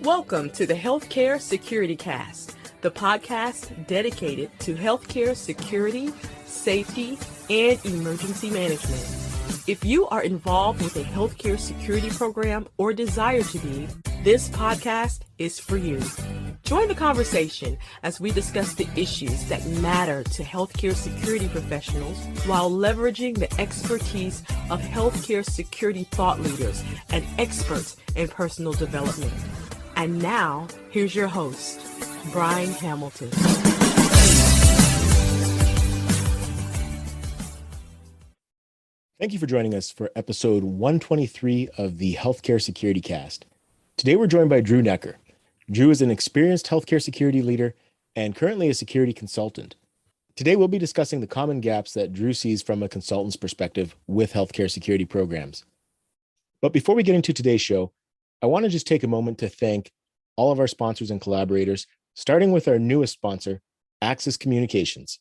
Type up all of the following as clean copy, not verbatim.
Welcome to the Healthcare Security Cast, the podcast dedicated to healthcare security, safety, and emergency management. If you are involved with a healthcare security program or desire to be, this podcast is for you. Join the conversation as we discuss the issues that matter to healthcare security professionals while leveraging the expertise of healthcare security thought leaders and experts in personal development. And now, here's your host, Bryan Hamilton. Thank you for joining us for episode 123 of the Healthcare Security Cast. Today we're joined by Drew Neckar. Drew is an experienced healthcare security leader and currently a security consultant. Today we'll be discussing the common gaps that Drew sees from a consultant's perspective with healthcare security programs. But before we get into today's show, I want to just take a moment to thank all of our sponsors and collaborators, starting with our newest sponsor, ASIS Communications.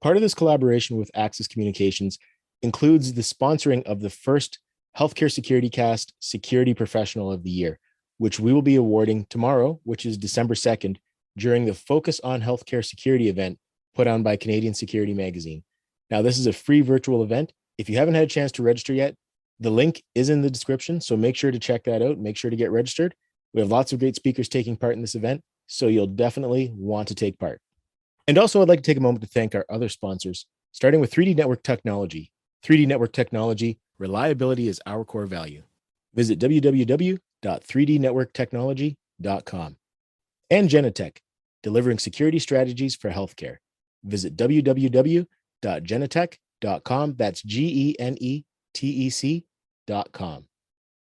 Part of this collaboration with ASIS Communications includes the sponsoring of the first Healthcare Security Cast Security Professional of the Year, which we will be awarding tomorrow, which is December 2nd, during the Focus on Healthcare Security event put on by Canadian Security Magazine. Now, this is a free virtual event. If you haven't had a chance to register yet, the link is in the description, so make sure to check that out. Make sure to get registered. We have lots of great speakers taking part in this event, so you'll definitely want to take part. And also, I'd like to take a moment to thank our other sponsors, starting with 3D Network Technology. 3D Network Technology, reliability is our core value. Visit www.3dnetworktechnology.com. And Genetec, delivering security strategies for healthcare. Visit www.genetec.com. That's GENETEC.com.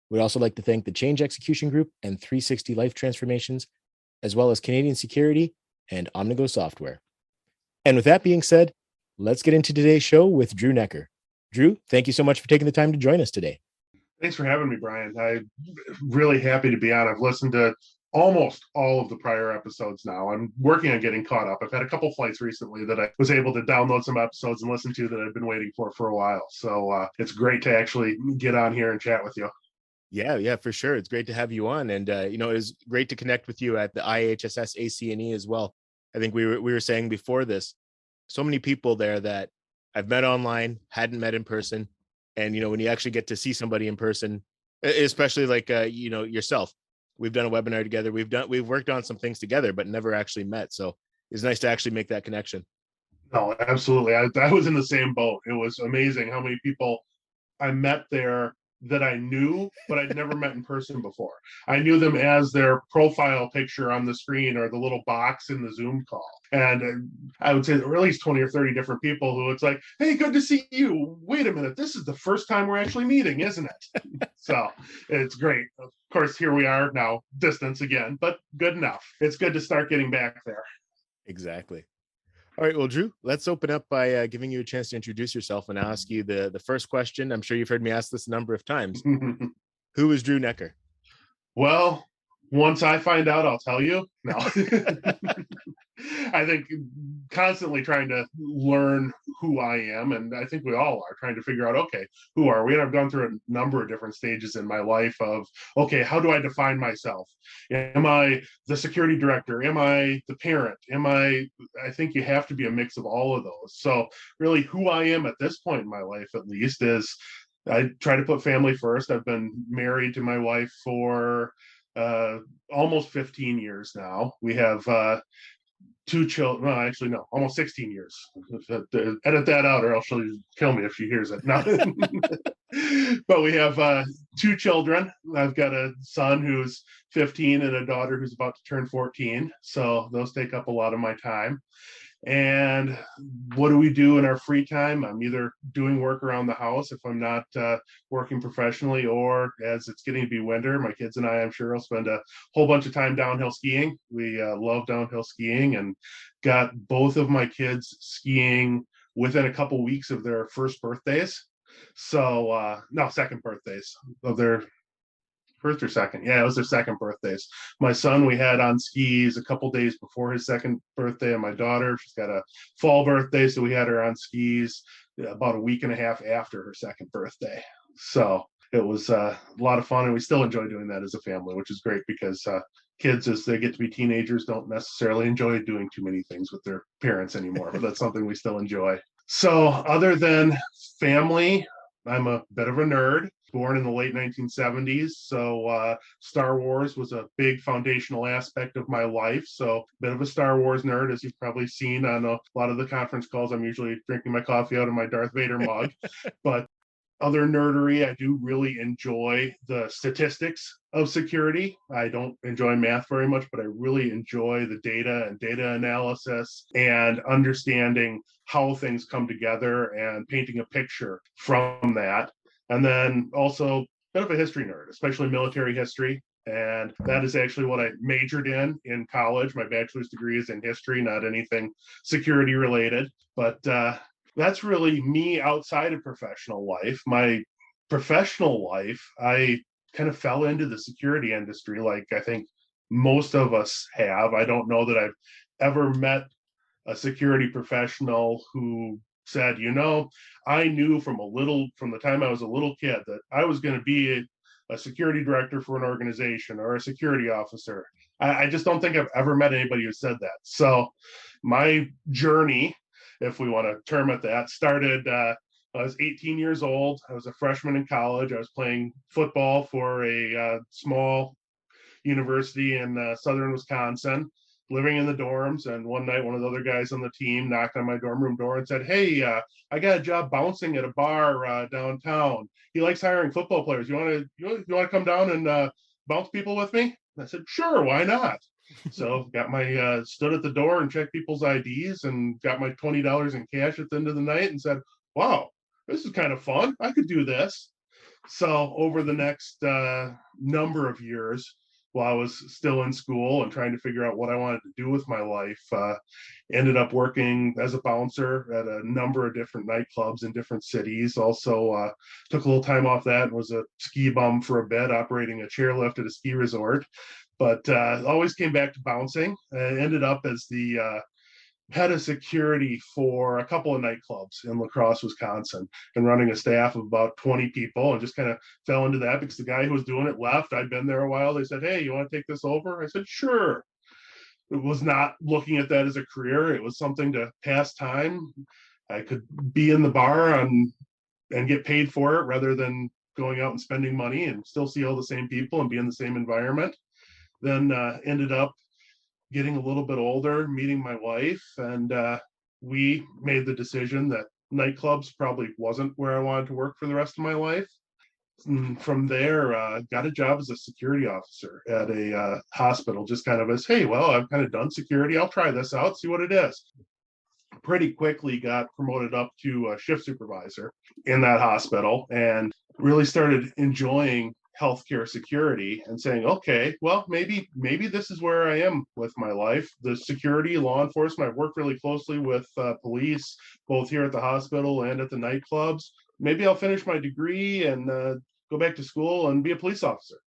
We'd also like to thank the Change Execution Group and 360 Life Transformations, as well as Canadian Security and Omnigo Software. And with that being said, let's get into today's show with Drew Neckar. Drew, thank you so much for taking the time to join us today. Thanks for having me, Bryan. I'm really happy to be on. I've listened to almost all of the prior episodes now. I'm working on getting caught up. I've had a couple flights recently that I was able to download some episodes and listen to that I've been waiting for a while. So it's great to actually get on here and chat with you. Yeah, for sure. It's great to have you on. And, it was great to connect with you at the IAHSS AC&E as well. I think we were saying before this, so many people there that I've met online, hadn't met in person. And, when you actually get to see somebody in person, especially like, yourself, we've done a webinar together. We've worked on some things together, but never actually met. So it's nice to actually make that connection. No, absolutely. I was in the same boat. It was amazing how many people I met there that I knew, but I'd never met in person before. I knew them as their profile picture on the screen or the little box in the Zoom call. And I would say there were at least 20 or 30 different people who it's like, hey, good to see you. Wait a minute, this is the first time we're actually meeting, isn't it? So it's great. Of course, here we are now, distance again, but good enough. It's good to start getting back there. Exactly. All right, well, Drew, let's open up by giving you a chance to introduce yourself and ask you the first question. I'm sure you've heard me ask this a number of times. Who is Drew Neckar? Well, once I find out, I'll tell you. No. I think constantly trying to learn who I am, and I think we all are trying to figure out, okay, who are we? And I've gone through a number of different stages in my life of, okay, how do I define myself? Am I the security director? Am I the parent? I think you have to be a mix of all of those. So really who I am at this point in my life, at least, is I try to put family first. I've been married to my wife for almost 15 years now. We have two children. Well, actually, no, almost 16 years. Edit that out, or else she'll kill me if she hears it. No. But we have two children. I've got a son who's 15 and a daughter who's about to turn 14. So those take up a lot of my time. And what do we do in our free time? I'm either doing work around the house if I'm not working professionally, or as it's getting to be winter, my kids and I'm sure will spend a whole bunch of time downhill skiing. We love downhill skiing and got both of my kids skiing within a couple weeks of their first birthdays. So, no, second birthdays of their first or second. Yeah, it was their second birthdays. My son, we had on skis a couple days before his second birthday, and my daughter, she's got a fall birthday, so we had her on skis about a week and a half after her second birthday. So it was a lot of fun, and we still enjoy doing that as a family, which is great because kids, as they get to be teenagers, don't necessarily enjoy doing too many things with their parents anymore, but that's something we still enjoy. So other than family, I'm a bit of a nerd, born in the late 1970s. So Star Wars was a big foundational aspect of my life. So a bit of a Star Wars nerd, as you've probably seen on a lot of the conference calls. I'm usually drinking my coffee out of my Darth Vader mug. But other nerdery, I do really enjoy the statistics of security. I don't enjoy math very much, but I really enjoy the data and data analysis and understanding how things come together and painting a picture from that. And then also a bit of a history nerd, especially military history. And that is actually what I majored in college. My bachelor's degree is in history, not anything security related. But that's really me outside of professional life. My professional life, I kind of fell into the security industry like I think most of us have. I don't know that I've ever met a security professional who said, I knew from the time I was a little kid that I was going to be a security director for an organization or a security officer. I just don't think I've ever met anybody who said that. So my journey, if we want to term it that, started I was 18 years old. I was a freshman in college. I was playing football for a small university in southern Wisconsin, living in the dorms. And one night, one of the other guys on the team knocked on my dorm room door and said, "Hey, I got a job bouncing at a bar downtown. He likes hiring football players. You want to come down and bounce people with me?" And I said, "Sure, why not?" So got my stood at the door and checked people's IDs and got my $20 in cash at the end of the night and said, "Wow, this is kind of fun. I could do this." So over the next number of years, while I was still in school and trying to figure out what I wanted to do with my life, ended up working as a bouncer at a number of different nightclubs in different cities. Also took a little time off that and was a ski bum for a bit, operating a chairlift at a ski resort. But always came back to bouncing. Ended up as the head of security for a couple of nightclubs in La Crosse, Wisconsin, and running a staff of about 20 people, and just kind of fell into that because the guy who was doing it left. I'd been there a while. They said, "Hey, you want to take this over?" I said, "Sure." It was not looking at that as a career. It was something to pass time. I could be in the bar and get paid for it rather than going out and spending money and still see all the same people and be in the same environment. Then ended up getting a little bit older, meeting my wife, and we made the decision that nightclubs probably wasn't where I wanted to work for the rest of my life. And from there, got a job as a security officer at a hospital, just kind of as, hey, well, I've kind of done security. I'll try this out, see what it is. Pretty quickly got promoted up to a shift supervisor in that hospital and really started enjoying healthcare security and saying, okay, well, maybe this is where I am with my life. The security, law enforcement, I've worked really closely with police, both here at the hospital and at the nightclubs. Maybe I'll finish my degree and go back to school and be a police officer.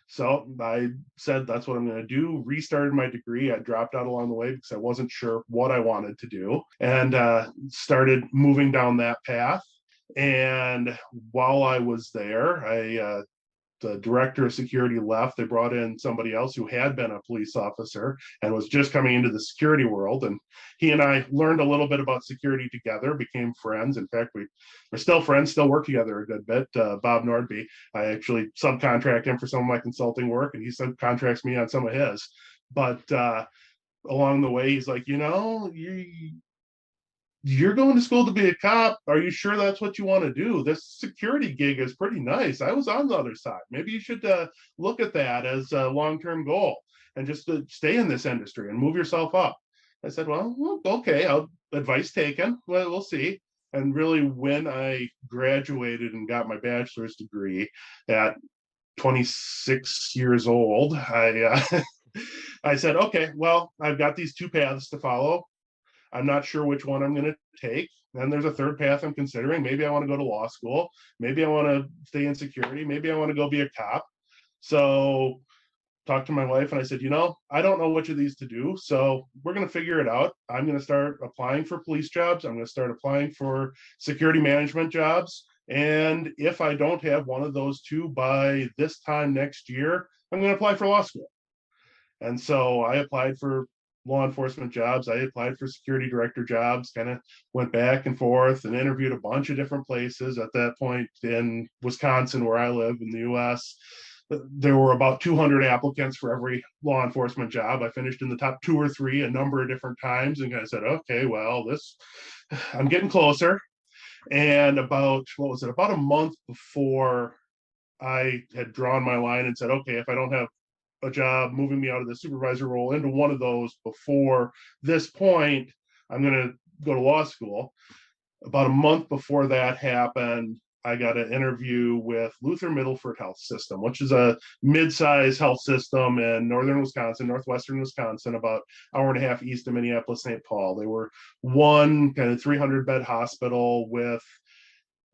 So I said, that's what I'm going to do. Restarted my degree. I dropped out along the way because I wasn't sure what I wanted to do, and started moving down that path. And while I was there, the director of security left. They brought in somebody else who had been a police officer and was just coming into the security world. And he and I learned a little bit about security together, became friends. In fact, we're still friends, still work together a good bit. Bob Nordby, I actually subcontract him for some of my consulting work, and he subcontracts me on some of his. But along the way, he's like, you're going to school to be a cop. Are you sure that's what you want to do? This security gig is pretty nice. I was on the other side. Maybe you should look at that as a long-term goal and just stay in this industry and move yourself up. I said, well, okay, advice taken. Well, we'll see. And really, when I graduated and got my bachelor's degree at 26 years old, I said, okay, well, I've got these two paths to follow. I'm not sure which one I'm going to take. Then there's a third path I'm considering. Maybe I want to go to law school. Maybe I want to stay in security. Maybe I want to go be a cop. So talked to my wife and I said, I don't know which of these to do. So we're going to figure it out. I'm going to start applying for police jobs. I'm going to start applying for security management jobs. And if I don't have one of those two by this time next year, I'm going to apply for law school. And so I applied for law enforcement jobs. I applied for security director jobs, kind of went back and forth and interviewed a bunch of different places. At that point in Wisconsin, where I live in the US, there were about 200 applicants for every law enforcement job. I finished in the top 2 or 3 a number of different times, and I said, okay, well, I'm getting closer. And about a month before I had drawn my line and said, okay, if I don't have a job moving me out of the supervisor role into one of those before this point, I'm going to go to law school. About a month before that happened, I got an interview with Luther Middleford Health System, which is a mid-sized health system in northern Wisconsin, northwestern Wisconsin, about an hour and a half east of Minneapolis, St. Paul. They were one kind of 300-bed hospital with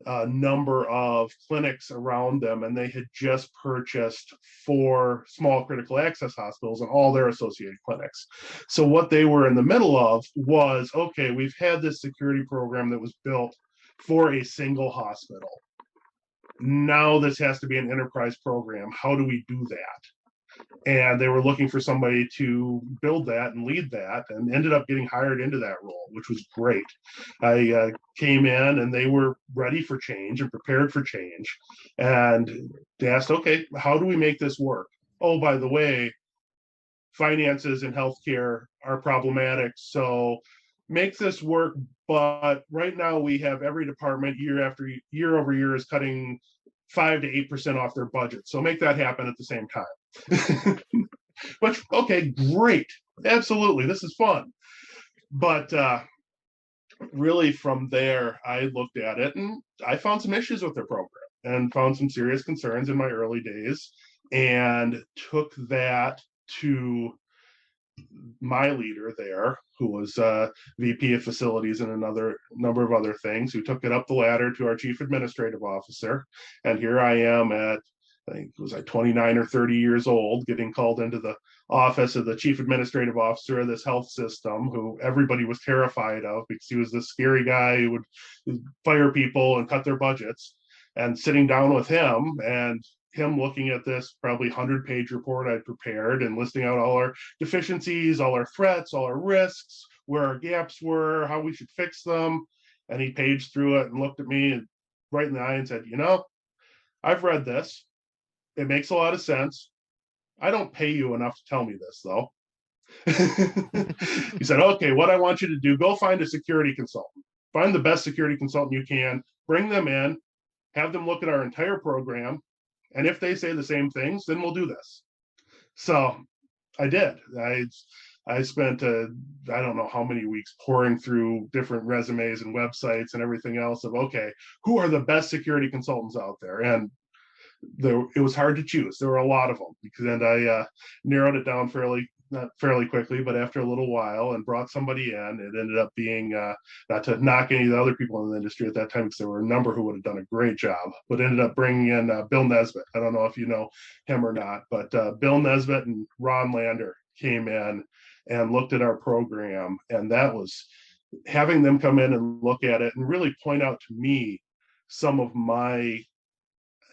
a number of clinics around them, and they had just purchased 4 small critical access hospitals and all their associated clinics. So what they were in the middle of was, okay, we've had this security program that was built for a single hospital. Now this has to be an enterprise program. How do we do that? And they were looking for somebody to build that and lead that, and ended up getting hired into that role, which was great. I came in and they were ready for change and prepared for change. And they asked, okay, how do we make this work? Oh, by the way, finances in healthcare are problematic. So make this work. But right now we have every department year over year is cutting 5 to 8% off their budget. So make that happen at the same time. Which, okay, great. Absolutely. This is fun. But really from there, I looked at it and I found some issues with their program and found some serious concerns in my early days, and took that to my leader there, who was VP of facilities and another number of other things, who took it up the ladder to our chief administrative officer. And here I am at, I think it was like 29 or 30 years old, getting called into the office of the chief administrative officer of this health system, who everybody was terrified of because he was this scary guy who would fire people and cut their budgets. And sitting down with him and him looking at this probably 100-page report I'd prepared and listing out all our deficiencies, all our threats, all our risks, where our gaps were, how we should fix them. And he paged through it and looked at me right in the eye and said, I've read this. It makes a lot of sense. I don't pay you enough to tell me this, though. He said, okay, what I want you to do, go find a security consultant. Find the best security consultant you can, bring them in, have them look at our entire program. And if they say the same things, then we'll do this. So I did. I spent I don't know how many weeks pouring through different resumes and websites and everything else of, okay, who are the best security consultants out there? And it was hard to choose. There were a lot of them, and I narrowed it down not fairly quickly, but after a little while, and brought somebody in. It ended up being, not to knock any of the other people in the industry at that time, because there were a number who would have done a great job, but ended up bringing in Bill Nesbitt. I don't know if you know him or not, but Bill Nesbitt and Ron Lander came in and looked at our program, and that was having them come in and look at it and really point out to me some of my,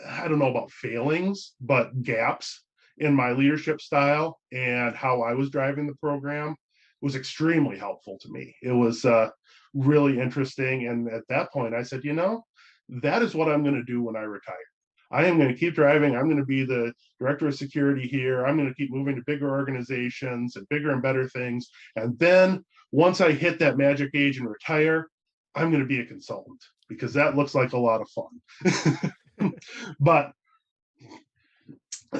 I don't know about failings, but gaps in my leadership style and how I was driving the program was extremely helpful to me. It was really interesting. And at that point, I said, that is what I'm going to do when I retire. I am going to keep driving. I'm going to be the director of security here. I'm going to keep moving to bigger organizations and bigger and better things. And then once I hit that magic age and retire, I'm going to be a consultant, because that looks like a lot of fun. But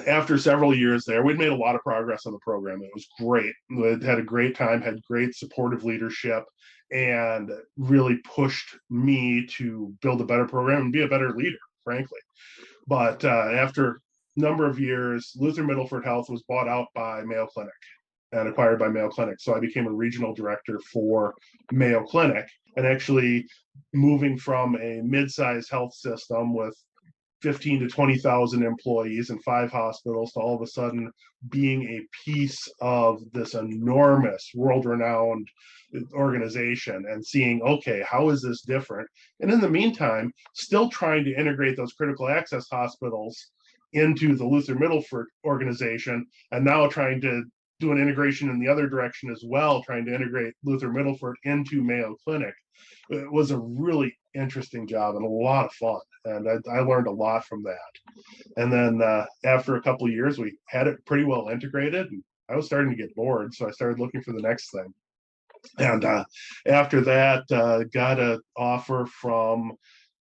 after several years there, we'd made a lot of progress on the program. It was great. We had a great time, had great supportive leadership, and really pushed me to build a better program and be a better leader, frankly. But after a number of years, Luther Middleford Health was bought out by Mayo Clinic and acquired by Mayo Clinic. So I became a regional director for Mayo Clinic, and actually moving from a mid-sized health system with 15 to 20,000 employees and 5 hospitals to all of a sudden being a piece of this enormous world-renowned organization and seeing, okay, how is this different? And in the meantime, still trying to integrate those critical access hospitals into the Luther Middleford organization, and now trying to do an integration in the other direction as well, trying to integrate Luther Middleford into Mayo Clinic. It was a really interesting job and a lot of fun. And I learned a lot from that. And then after a couple of years, we had it pretty well integrated. And I was starting to get bored, so I started looking for the next thing. And after that, got an offer from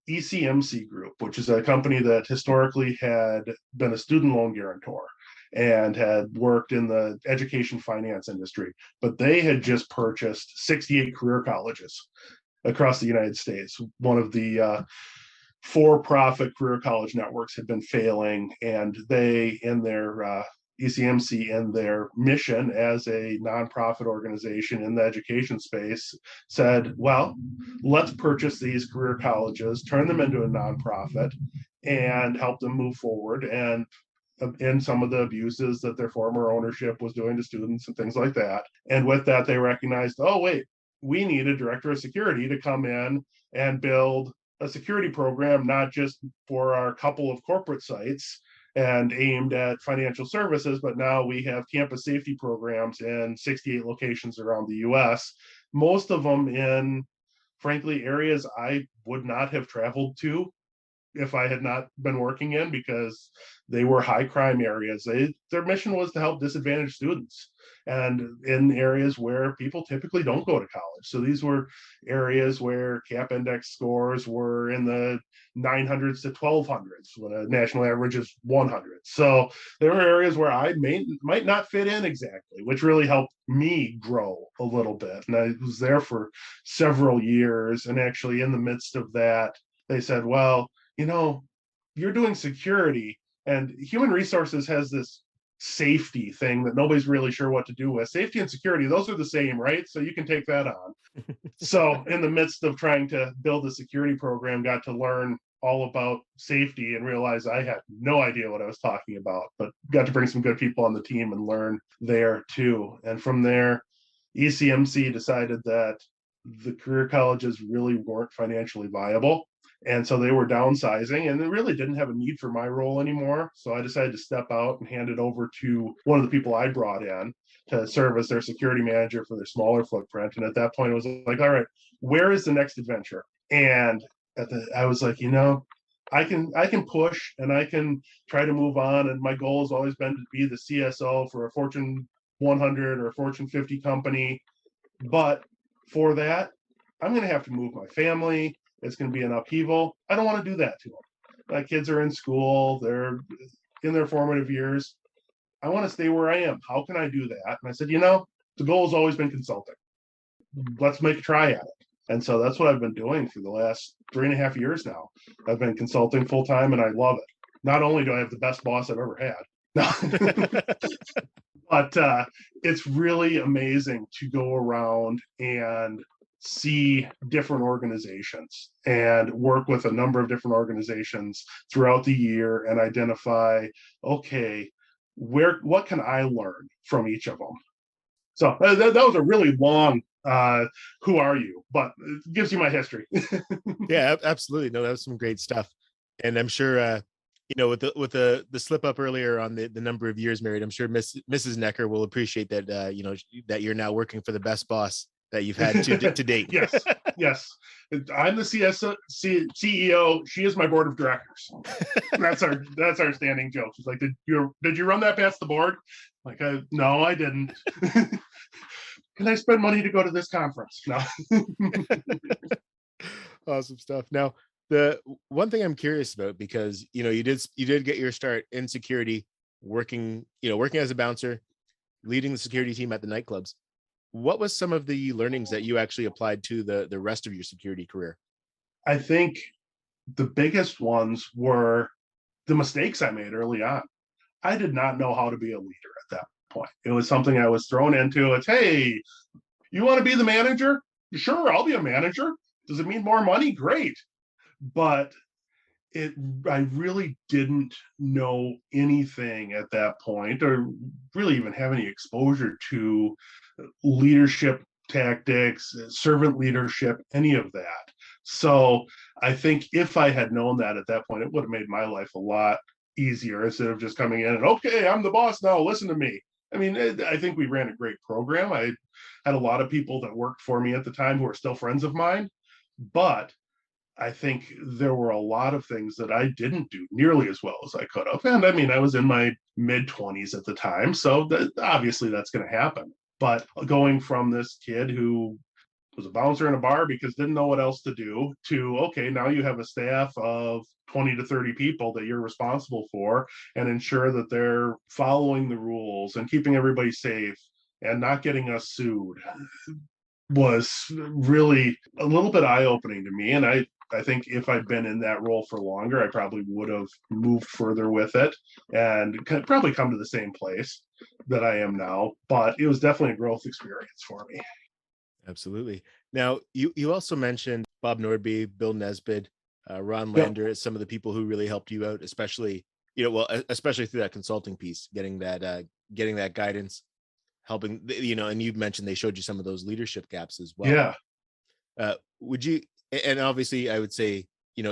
ECMC Group, which is a company that historically had been a student loan guarantor and had worked in the education finance industry. But they had just purchased 68 career colleges across the United States. One of the for-profit career college networks had been failing, and they, in their ECMC, in their mission as a nonprofit organization in the education space, said, well, let's purchase these career colleges, turn them into a nonprofit, and help them move forward and in some of the abuses that their former ownership was doing to students and things like that. And with that, they recognized, oh, wait, we need a director of security to come in and build a security program, not just for our couple of corporate sites and aimed at financial services, but now we have campus safety programs in 68 locations around the US, most of them in, frankly, areas I would not have traveled to if I had not been working in, because they were high crime areas. Their mission was to help disadvantaged students and in areas where people typically don't go to college. So these were areas where CAP index scores were in the 900s to 1200s when a national average is 100. So there were areas where I might not fit in exactly, which really helped me grow a little bit. And I was there for several years. And actually in the midst of that, they said, well, you know, you're doing security, and human resources has this safety thing that nobody's really sure what to do with. Safety and security, those are the same, right? So you can take that on. So in the midst of trying to build a security program, got to learn all about safety and realize I had no idea what I was talking about, but got to bring some good people on the team and learn there too. And from there, ECMC decided that the career colleges really weren't financially viable. And so they were downsizing, and they really didn't have a need for my role anymore. So I decided to step out and hand it over to one of the people I brought in to serve as their security manager for their smaller footprint. And at that point, it was like, all right, where is the next adventure? And I was like, I can push and I can try to move on. And my goal has always been to be the CSO for a Fortune 100 or a Fortune 50 company. But for that, I'm going to have to move my family. It's going to be an upheaval. I don't want to do that to them. My kids are in school. They're in their formative years. I want to stay where I am. How can I do that? And I said, the goal has always been consulting. Let's make a try at it. And so that's what I've been doing for the last 3.5 years now. I've been consulting full time, and I love it. Not only do I have the best boss I've ever had, but it's really amazing to go around and see different organizations and work with a number of different organizations throughout the year and identify, okay, what can I learn from each of them? So that was a really long who are you, but it gives you my history. Yeah, absolutely. No, that was some great stuff. And I'm sure with the slip up earlier on the number of years married, I'm sure Mrs. Neckar will appreciate that that you're now working for the best boss that you've had to date. Yes. I'm the CEO. She is my board of directors. That's our standing joke. She's like, did you run that past the board? Like, no, I didn't. Can I spend money to go to this conference? No. Awesome stuff. Now, the one thing I'm curious about, because you did get your start in security, working as a bouncer, leading the security team at the nightclubs. What was some of the learnings that you actually applied to the rest of your security career? I think the biggest ones were the mistakes I made early on. I did not know how to be a leader at that point. It was something I was thrown into. It's, hey, you want to be the manager? Sure, I'll be a manager. Does it mean more money? Great. But I really didn't know anything at that point, or really even have any exposure to leadership tactics, servant leadership, any of that. So I think if I had known that at that point, it would have made my life a lot easier instead of just coming in and, okay, I'm the boss now, listen to me. I mean, I think we ran a great program. I had a lot of people that worked for me at the time who are still friends of mine, but I think there were a lot of things that I didn't do nearly as well as I could have. And I mean, I was in my mid 20s at the time. So obviously that's going to happen. But going from this kid who was a bouncer in a bar because didn't know what else to do to, okay, now you have a staff of 20 to 30 people that you're responsible for and ensure that they're following the rules and keeping everybody safe and not getting us sued was really a little bit eye-opening to me. And I think if I'd been in that role for longer, I probably would have moved further with it and could probably come to the same place that I am now. But it was definitely a growth experience for me. Absolutely. Now, you also mentioned Bob Nordby, Bill Nesbitt, Ron Yep. Lander as some of the people who really helped you out, especially, especially through that consulting piece, getting that guidance, helping, and you mentioned they showed you some of those leadership gaps as well. Yeah. Would you, and obviously I would say,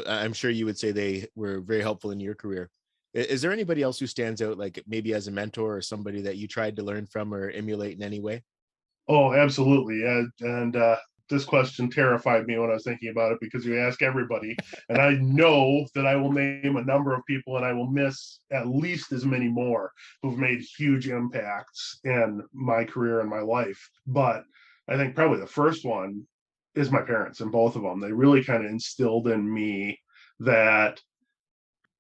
I'm sure you would say they were very helpful in your career. Is there anybody else who stands out, like maybe as a mentor or somebody that you tried to learn from or emulate in any way? Oh, absolutely. And this question terrified me when I was thinking about it because you ask everybody, and I know that I will name a number of people and I will miss at least as many more who've made huge impacts in my career and my life. But I think probably the first one is my parents, and both of them. They really kind of instilled in me that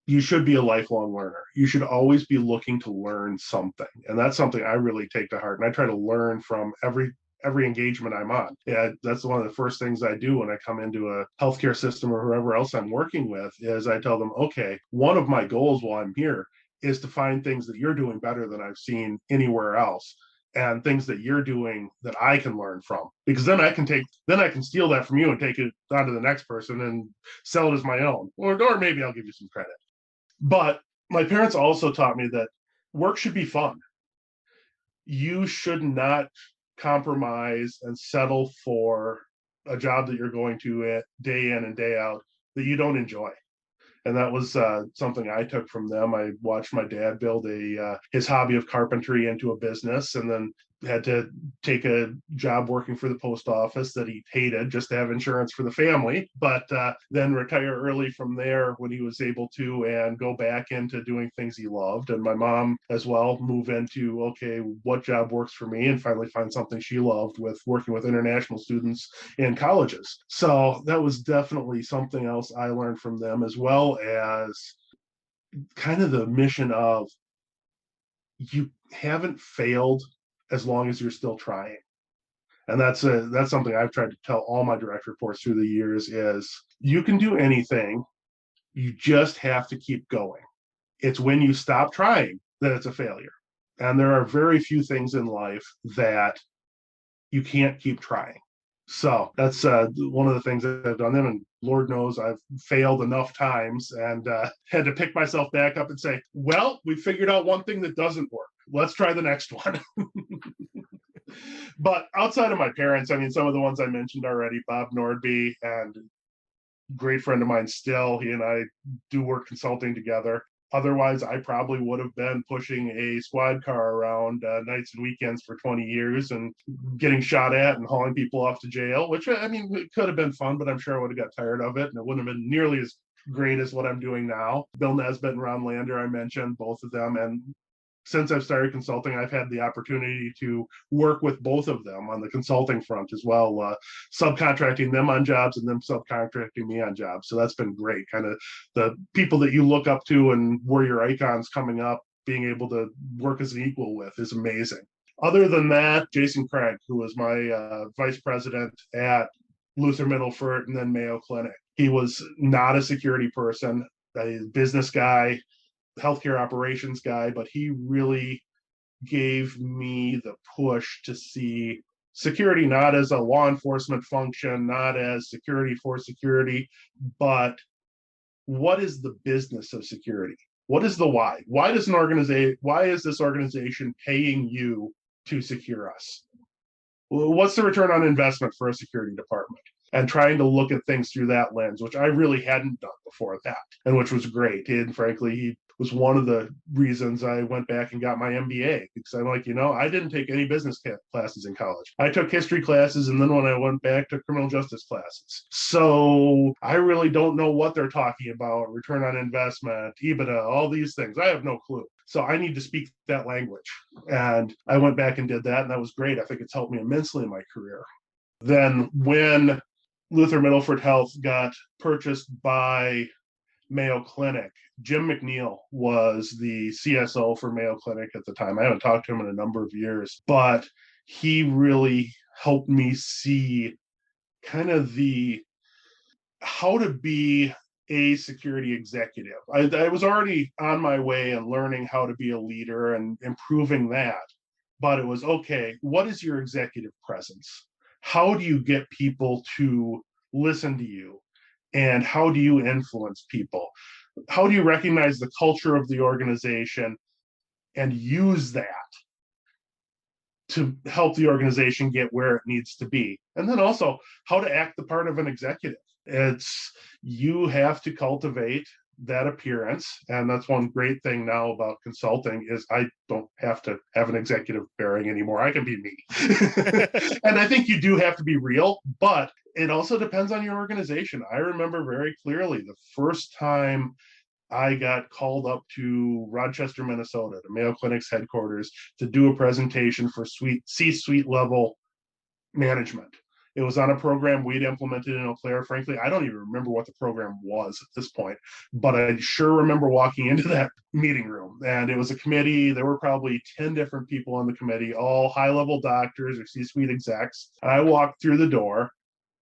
you should be a lifelong learner. You should always be looking to learn something. And that's something I really take to heart. And I try to learn from every engagement I'm on. Yeah, that's one of the first things I do when I come into a healthcare system or whoever else I'm working with is I tell them, okay, one of my goals while I'm here is to find things that you're doing better than I've seen anywhere else and things that you're doing that I can learn from. Because then I can steal that from you and take it on to the next person and sell it as my own. Or maybe I'll give you some credit. But my parents also taught me that work should be fun. You should not compromise and settle for a job that you're going to day in and day out that you don't enjoy. And that was something I took from them. I watched my dad build his hobby of carpentry into a business, and then had to take a job working for the post office that he hated just to have insurance for the family, but then retire early from there when he was able to and go back into doing things he loved. And my mom as well move into, okay, what job works for me, and finally find something she loved with working with international students in colleges. So that was definitely something else I learned from them, as well as kind of the mission of you haven't failed as long as you're still trying. And that's something I've tried to tell all my direct reports through the years is you can do anything. You just have to keep going. It's when you stop trying that it's a failure. And there are very few things in life that you can't keep trying. So that's one of the things that I've done. And Lord knows I've failed enough times and had to pick myself back up and say, well, we figured out one thing that doesn't work. Let's try the next one. But outside of my parents, I mean, some of the ones I mentioned already, Bob Nordby, and great friend of mine still, he and I do work consulting together. Otherwise, I probably would have been pushing a squad car around nights and weekends for 20 years and getting shot at and hauling people off to jail, which, I mean, it could have been fun, but I'm sure I would have got tired of it, and it wouldn't have been nearly as great as what I'm doing now. Bill Nesbitt and Ron Lander, I mentioned both of them. And since I've started consulting, I've had the opportunity to work with both of them on the consulting front as well, subcontracting them on jobs and them subcontracting me on jobs. So that's been great. Kind of the people that you look up to and were your icons coming up, being able to work as an equal with is amazing. Other than that, Jason Craig, who was my vice president at Luther Middleford and then Mayo Clinic. He was not a security person, a business guy, healthcare operations guy, but he really gave me the push to see security not as a law enforcement function, not as security for security, but what is the business of security? What is the why? Why is this organization paying you to secure us? What's the return on investment for a security department? And trying to look at things through that lens, which I really hadn't done before that, and which was great. And frankly, he was one of the reasons I went back and got my MBA, because I'm like, I didn't take any business classes in college. I took history classes, and then when I went back to criminal justice classes. So I really don't know what they're talking about, return on investment, EBITDA, all these things. I have no clue. So I need to speak that language. And I went back and did that, and that was great. I think it's helped me immensely in my career. Then when Luther Middleford Health got purchased by Mayo Clinic, Jim McNeil was the CSO for Mayo Clinic at the time. I haven't talked to him in a number of years, but he really helped me see kind of how to be a security executive. I was already on my way and learning how to be a leader and improving that, but it was, okay, what is your executive presence? How do you get people to listen to you? And how do you influence people? How do you recognize the culture of the organization and use that to help the organization get where it needs to be? And then also how to act the part of an executive. You have to cultivate that appearance. And that's one great thing now about consulting is I don't have to have an executive bearing anymore. I can be me. And I think you do have to be real, but it also depends on your organization. I remember very clearly the first time I got called up to Rochester, Minnesota, to Mayo Clinic's headquarters to do a presentation for C-suite level management. It was on a program we'd implemented in Eau Claire. Frankly, I don't even remember what the program was at this point, but I sure remember walking into that meeting room, and it was a committee. There were probably 10 different people on the committee, all high-level doctors or C-suite execs. And I walked through the door,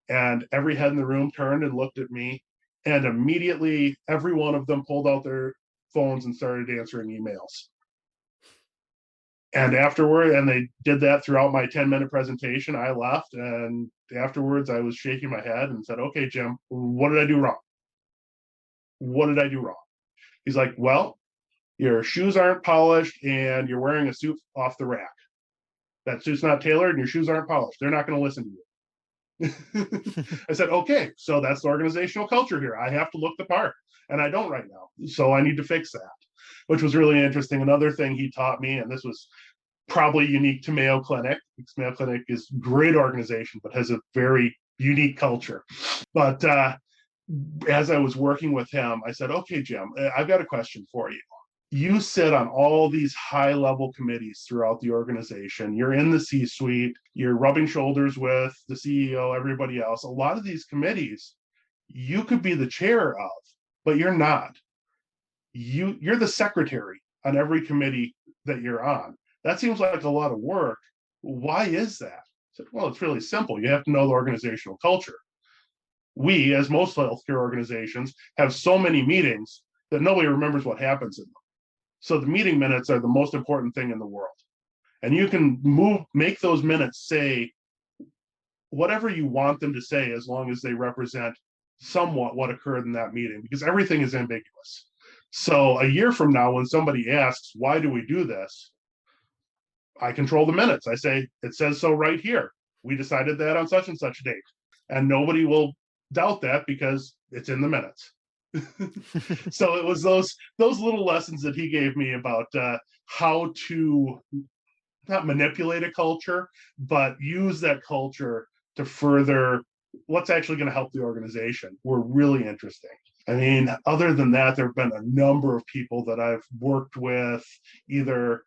and every head in the room turned and looked at me, and immediately every one of them pulled out their phones and started answering emails. And afterward, and they did that throughout my 10-minute presentation, I left, and afterwards I was shaking my head and said, okay, Jim, what did I do wrong? What did I do wrong? He's like, well, your shoes aren't polished and you're wearing a suit off the rack. That suit's not tailored and your shoes aren't polished. They're not going to listen to you. I said, okay, so that's the organizational culture here. I have to look the part, and I don't right now. So I need to fix that, which was really interesting. Another thing he taught me, and this was probably unique to Mayo Clinic, because Mayo Clinic is a great organization, but has a very unique culture. But as I was working with him, I said, okay, Jim, I've got a question for you. You sit on all these high-level committees throughout the organization. You're in the C-suite. You're rubbing shoulders with the CEO, everybody else. A lot of these committees, you could be the chair of, but you're not. You're the secretary on every committee that you're on. That seems like a lot of work. Why is that? I said, well, it's really simple. You have to know the organizational culture. We, as most healthcare organizations, have so many meetings that nobody remembers what happens in them. So the meeting minutes are the most important thing in the world. And you can make those minutes say whatever you want them to say, as long as they represent somewhat what occurred in that meeting, because everything is ambiguous. So a year from now, when somebody asks, why do we do this? I control the minutes. I say, it says so right here. We decided that on such and such date. And nobody will doubt that because it's in the minutes. So it was those little lessons that he gave me about how to not manipulate a culture, but use that culture to further what's actually going to help the organization were really interesting. I mean, other than that, there have been a number of people that I've worked with, either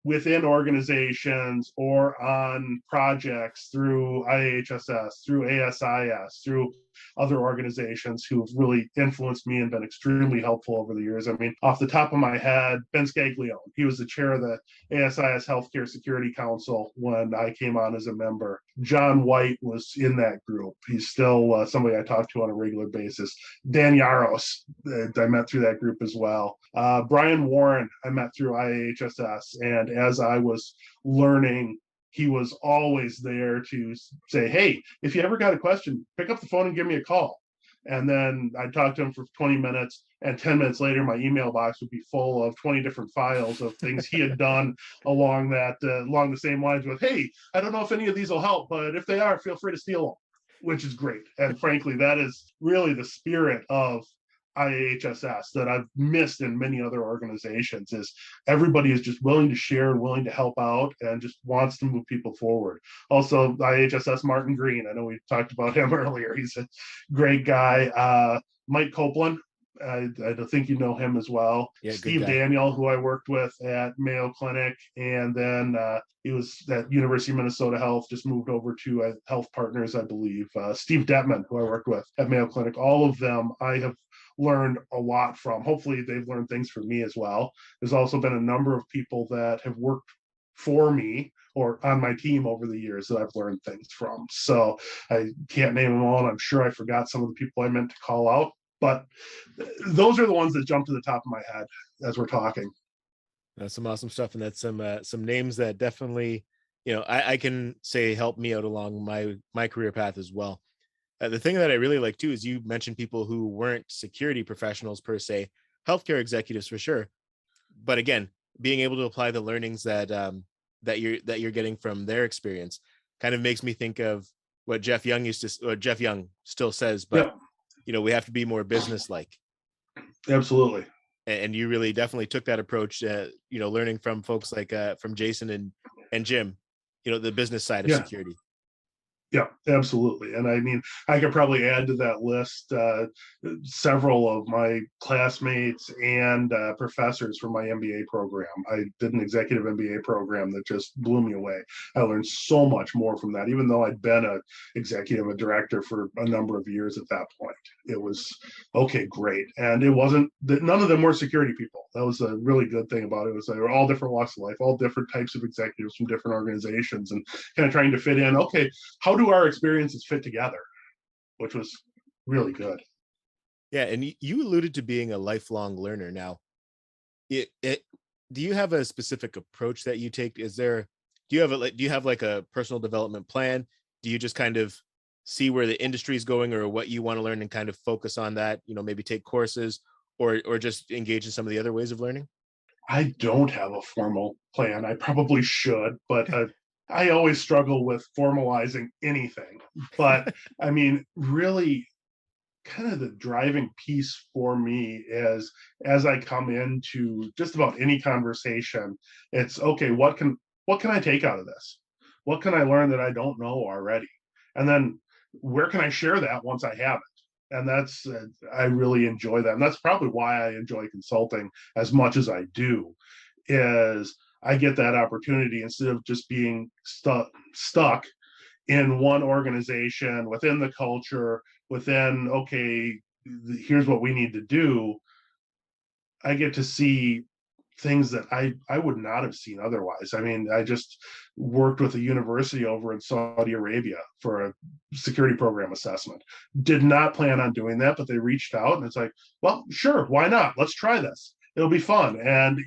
within organizations or on projects through IAHSS, through ASIS, through other organizations who have really influenced me and been extremely helpful over the years. I mean, off the top of my head, Ben Scaglione, he was the chair of the ASIS Healthcare Security Council when I came on as a member. John White was in that group. He's still somebody I talk to on a regular basis. Dan Yaross, I met through that group as well. Bryan Warren, I met through IAHSS. And as I was learning, he was always there to say, hey, if you ever got a question, pick up the phone and give me a call. And then I'd talk to him for 20 minutes, and 10 minutes later, my email box would be full of 20 different files of things he had done along the same lines with, hey, I don't know if any of these will help, but if they are, feel free to steal them, which is great. And frankly, that is really the spirit of IAHSS that I've missed in many other organizations. Is everybody is just willing to share and willing to help out and just wants to move people forward. Also, IAHSS Martin Green, I know we talked about him earlier. He's a great guy. Mike Coplen, I think you know him as well. Yeah, Steve Daniel, who I worked with at Mayo Clinic, and then he was at University of Minnesota Health, just moved over to Health Partners, I believe. Steve Detman, who I worked with at Mayo Clinic. All of them I have learned a lot from. Hopefully they've learned things from me as well. There's also been a number of people that have worked for me or on my team over the years that I've learned things from. So I can't name them all, and I'm sure I forgot some of the people I meant to call out, but those are the ones that jump to the top of my head as we're talking. That's some awesome stuff, and that's some names that definitely, I can say helped me out along my career path as well. The thing that I really like too is you mentioned people who weren't security professionals per se, healthcare executives for sure, but again, being able to apply the learnings that you're getting from their experience kind of makes me think of what Jeff Young still says, but we have to be more business-like. Absolutely. And you really definitely took that approach, learning from folks like from Jason and Jim, the business side of security. Yeah, absolutely. And I mean, I could probably add to that list several of my classmates and professors from my MBA program. I did an executive MBA program that just blew me away. I learned so much more from that, even though I'd been a executive, a director for a number of years at that point. It was, okay, great. And it wasn't, none of them were security people. That was a really good thing about it. Was they were all different walks of life, all different types of executives from different organizations, and kind of trying to fit in, okay, how do our experiences fit together, which was really good. Yeah, and you alluded to being a lifelong learner. Now, do you have a specific approach that you take? Do you have like a personal development plan? Do you just kind of see where the industry is going or what you want to learn and kind of focus on that? Maybe take courses or just engage in some of the other ways of learning? I don't have a formal plan. I probably should, but I always struggle with formalizing anything. But I mean, really, kind of the driving piece for me is, as I come into just about any conversation, it's okay, what can I take out of this? What can I learn that I don't know already? And then where can I share that once I have it? And that's I really enjoy that, and that's probably why I enjoy consulting as much as I do, is I get that opportunity instead of just being stuck in one organization, within the culture, within, okay, here's what we need to do. I get to see things that I would not have seen otherwise. I mean, I just worked with a university over in Saudi Arabia for a security program assessment. Did not plan on doing that, but they reached out, and it's like, well, sure, why not? Let's try this. It'll be fun. And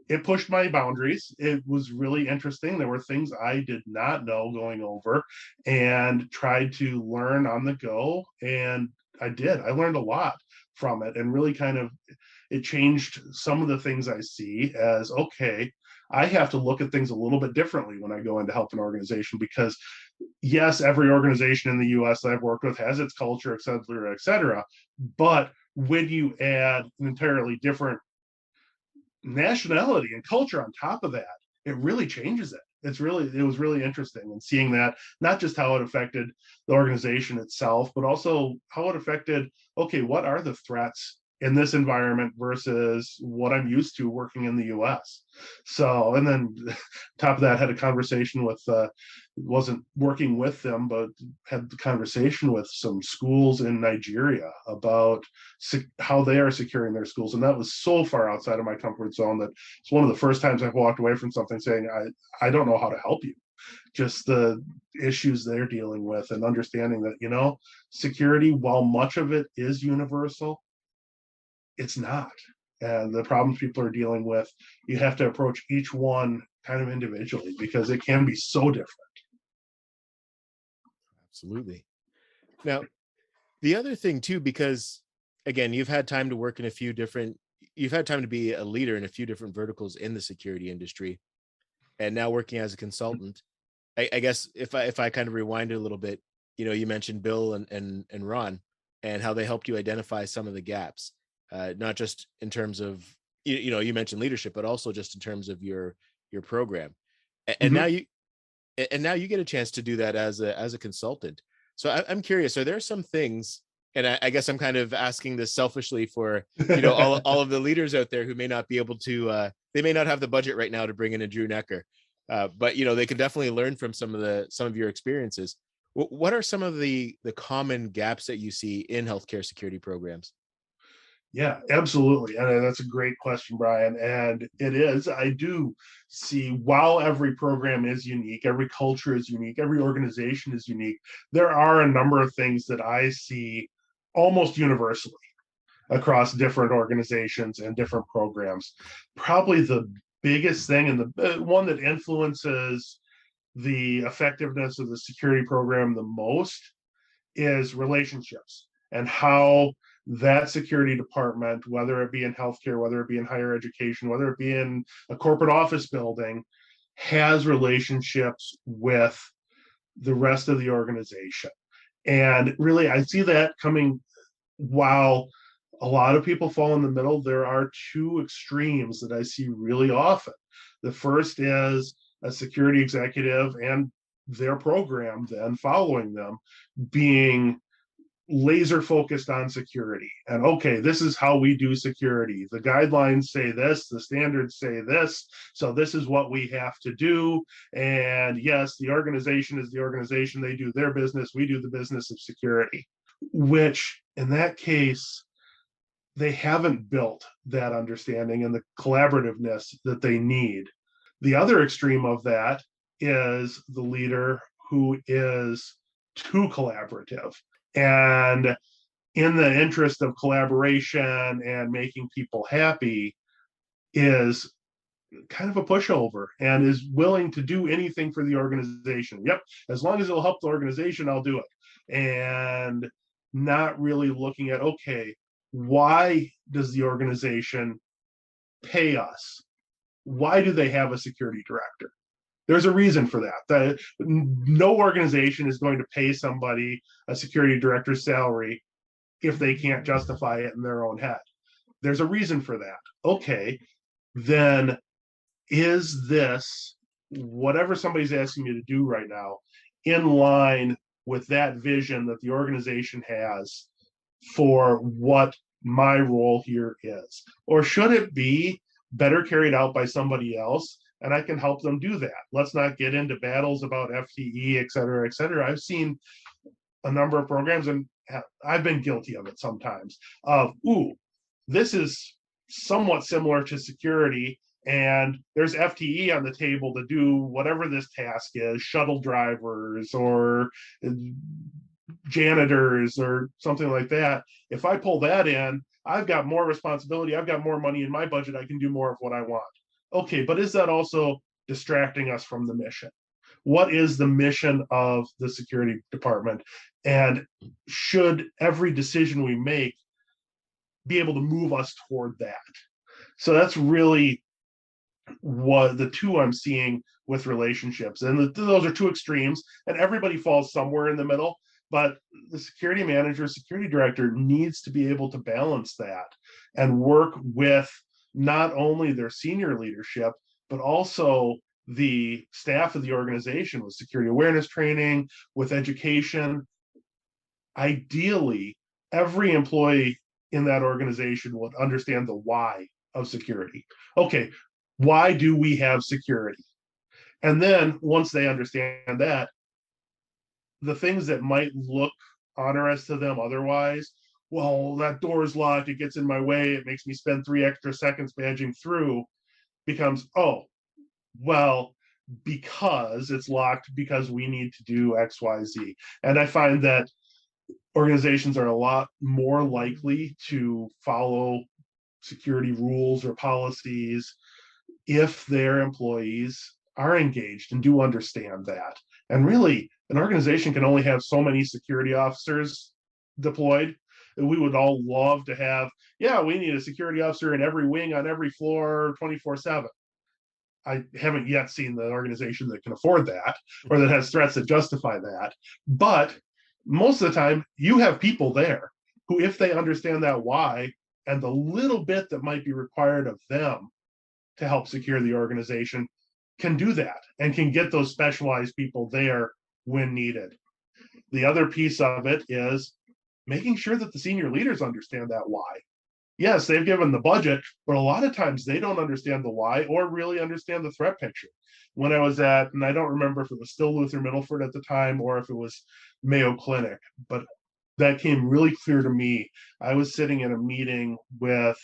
it pushed my boundaries. It was really interesting. There were things I did not know going over, and tried to learn on the go. And I learned a lot from it, and really kind of, it changed some of the things I see as, okay, I have to look at things a little bit differently when I go in to help an organization, because yes, every organization in the US that I've worked with has its culture, et cetera, et cetera. But when you add an entirely different nationality and culture on top of that, it really changes it. It was really interesting, and seeing that, not just how it affected the organization itself, but also how it affected, okay, what are the threats in this environment versus what I'm used to working in the US. So, and then top of that, had a conversation with, wasn't working with them, but had the conversation with some schools in Nigeria about how they are securing their schools. And that was so far outside of my comfort zone that it's one of the first times I've walked away from something saying, I don't know how to help you. Just the issues they're dealing with, and understanding that, security, while much of it is universal, it's not. And the problems people are dealing with, you have to approach each one kind of individually, because it can be so different. Absolutely. Now, The other thing too, because again, you've had time to work in you've had time to be a leader in a few different verticals in the security industry, and now working as a consultant. I guess if I kind of rewind it a little bit, you mentioned Bill and Ron and how they helped you identify some of the gaps, not just in terms of, you mentioned leadership, but also just in terms of your program. And now you get a chance to do that as a consultant. So I'm curious, are there some things, and I guess I'm kind of asking this selfishly for, all of the leaders out there who may not be able to, they may not have the budget right now to bring in a Drew Neckar, but they could definitely learn from some of your experiences. What are some of the common gaps that you see in healthcare security programs? Yeah, absolutely. And that's a great question, Bryan. And it is, I do see, while every program is unique, every culture is unique, every organization is unique, there are a number of things that I see almost universally across different organizations and different programs. Probably the biggest thing, and the one that influences the effectiveness of the security program the most, is relationships, and how that security department, whether it be in healthcare, whether it be in higher education, whether it be in a corporate office building, has relationships with the rest of the organization. And really, I see that coming, while a lot of people fall in the middle, there are two extremes that I see really often. The first is a security executive and their program, then following them, being laser focused on security. And okay, this is how we do security. The guidelines say this, the standards say this, so this is what we have to do. And yes, the organization is the organization. They do their business, we do the business of security. Which, in that case, they haven't built that understanding and the collaborativeness that they need. The other extreme of that is the leader who is too collaborative, and in the interest of collaboration and making people happy, is kind of a pushover and is willing to do anything for the organization. Yep, as long as it'll help the organization, I'll do it. And not really looking at, okay, why does the organization pay us? Why do they have a security director? There's a reason for that. No organization is going to pay somebody a security director's salary if they can't justify it in their own head. There's a reason for that. Okay, then is this, whatever somebody's asking you to do right now, in line with that vision that the organization has for what my role here is? Or should it be better carried out by somebody else, and I can help them do that? Let's not get into battles about FTE, et cetera, et cetera. I've seen a number of programs, and I've been guilty of it sometimes, of, this is somewhat similar to security, and there's FTE on the table to do whatever this task is, shuttle drivers or janitors or something like that. If I pull that in, I've got more responsibility, I've got more money in my budget, I can do more of what I want. Okay, but is that also distracting us from the mission? What is the mission of the security department? And should every decision we make be able to move us toward that? So that's really what the two I'm seeing with relationships. And those are two extremes, and everybody falls somewhere in the middle. But the security manager, security director needs to be able to balance that and work with not only their senior leadership, but also the staff of the organization with security awareness training, with education. Ideally, every employee in that organization would understand the why of security. Okay, why do we have security? And then once they understand that, the things that might look onerous to them otherwise, well, that door is locked, it gets in my way, it makes me spend 3 extra seconds badging through, becomes, oh, well, because it's locked, because we need to do XYZ. And I find that organizations are a lot more likely to follow security rules or policies if their employees are engaged and do understand that. And really, an organization can only have so many security officers deployed, we would all love to have, yeah, we need a security officer in every wing on every floor 24/7. I haven't yet seen the organization that can afford that or that has threats that justify that. But most of the time, you have people there who, if they understand that why and the little bit that might be required of them to help secure the organization, can do that and can get those specialized people there when needed. The other piece of it is making sure that the senior leaders understand that why. Yes, they've given the budget, but a lot of times they don't understand the why or really understand the threat picture. When I was at, and I don't remember if it was still Luther Middleford at the time or if it was Mayo Clinic, but that came really clear to me. I was sitting in a meeting with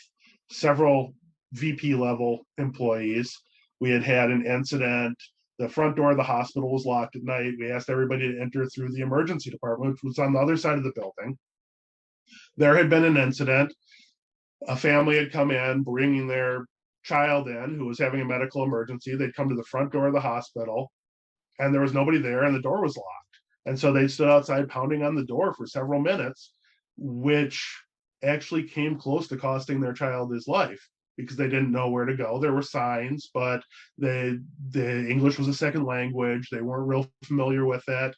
several VP level employees. We had had an incident. The front door of the hospital was locked at night. We asked everybody to enter through the emergency department, which was on the other side of the building. There had been an incident. A family had come in bringing their child in who was having a medical emergency. They'd come to the front door of the hospital and there was nobody there and the door was locked. And so they stood outside pounding on the door for several minutes, which actually came close to costing their child his life because they didn't know where to go. There were signs, but the English was a second language. They weren't real familiar with it.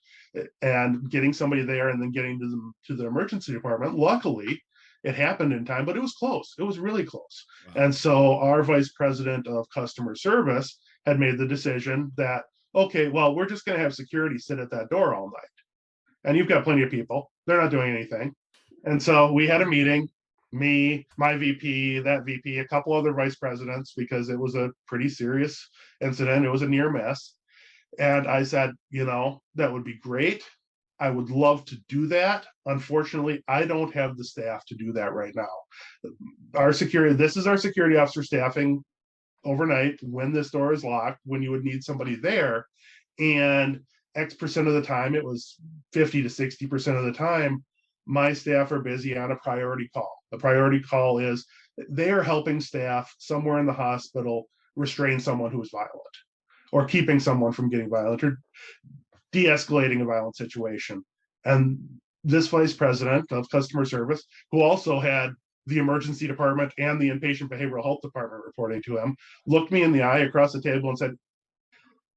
And getting somebody there and then getting to the emergency department, luckily, it happened in time, but it was close. It was really close. Wow. And so our vice president of customer service had made the decision that, okay, well, we're just going to have security sit at that door all night. And you've got plenty of people. They're not doing anything. And so we had a meeting, me, my VP, that VP, a couple other vice presidents, because it was a pretty serious incident. It was a near miss. And I said, that would be great. I would love to do that. Unfortunately, I don't have the staff to do that right now. This is our security officer staffing overnight when this door is locked, when you would need somebody there. And X% of the time, it was 50 to 60% of the time, my staff are busy on a priority call. A priority call is they are helping staff somewhere in the hospital restrain someone who is violent or keeping someone from getting violent or de-escalating a violent situation. And this vice president of customer service, who also had the emergency department and the inpatient behavioral health department reporting to him, looked me in the eye across the table and said,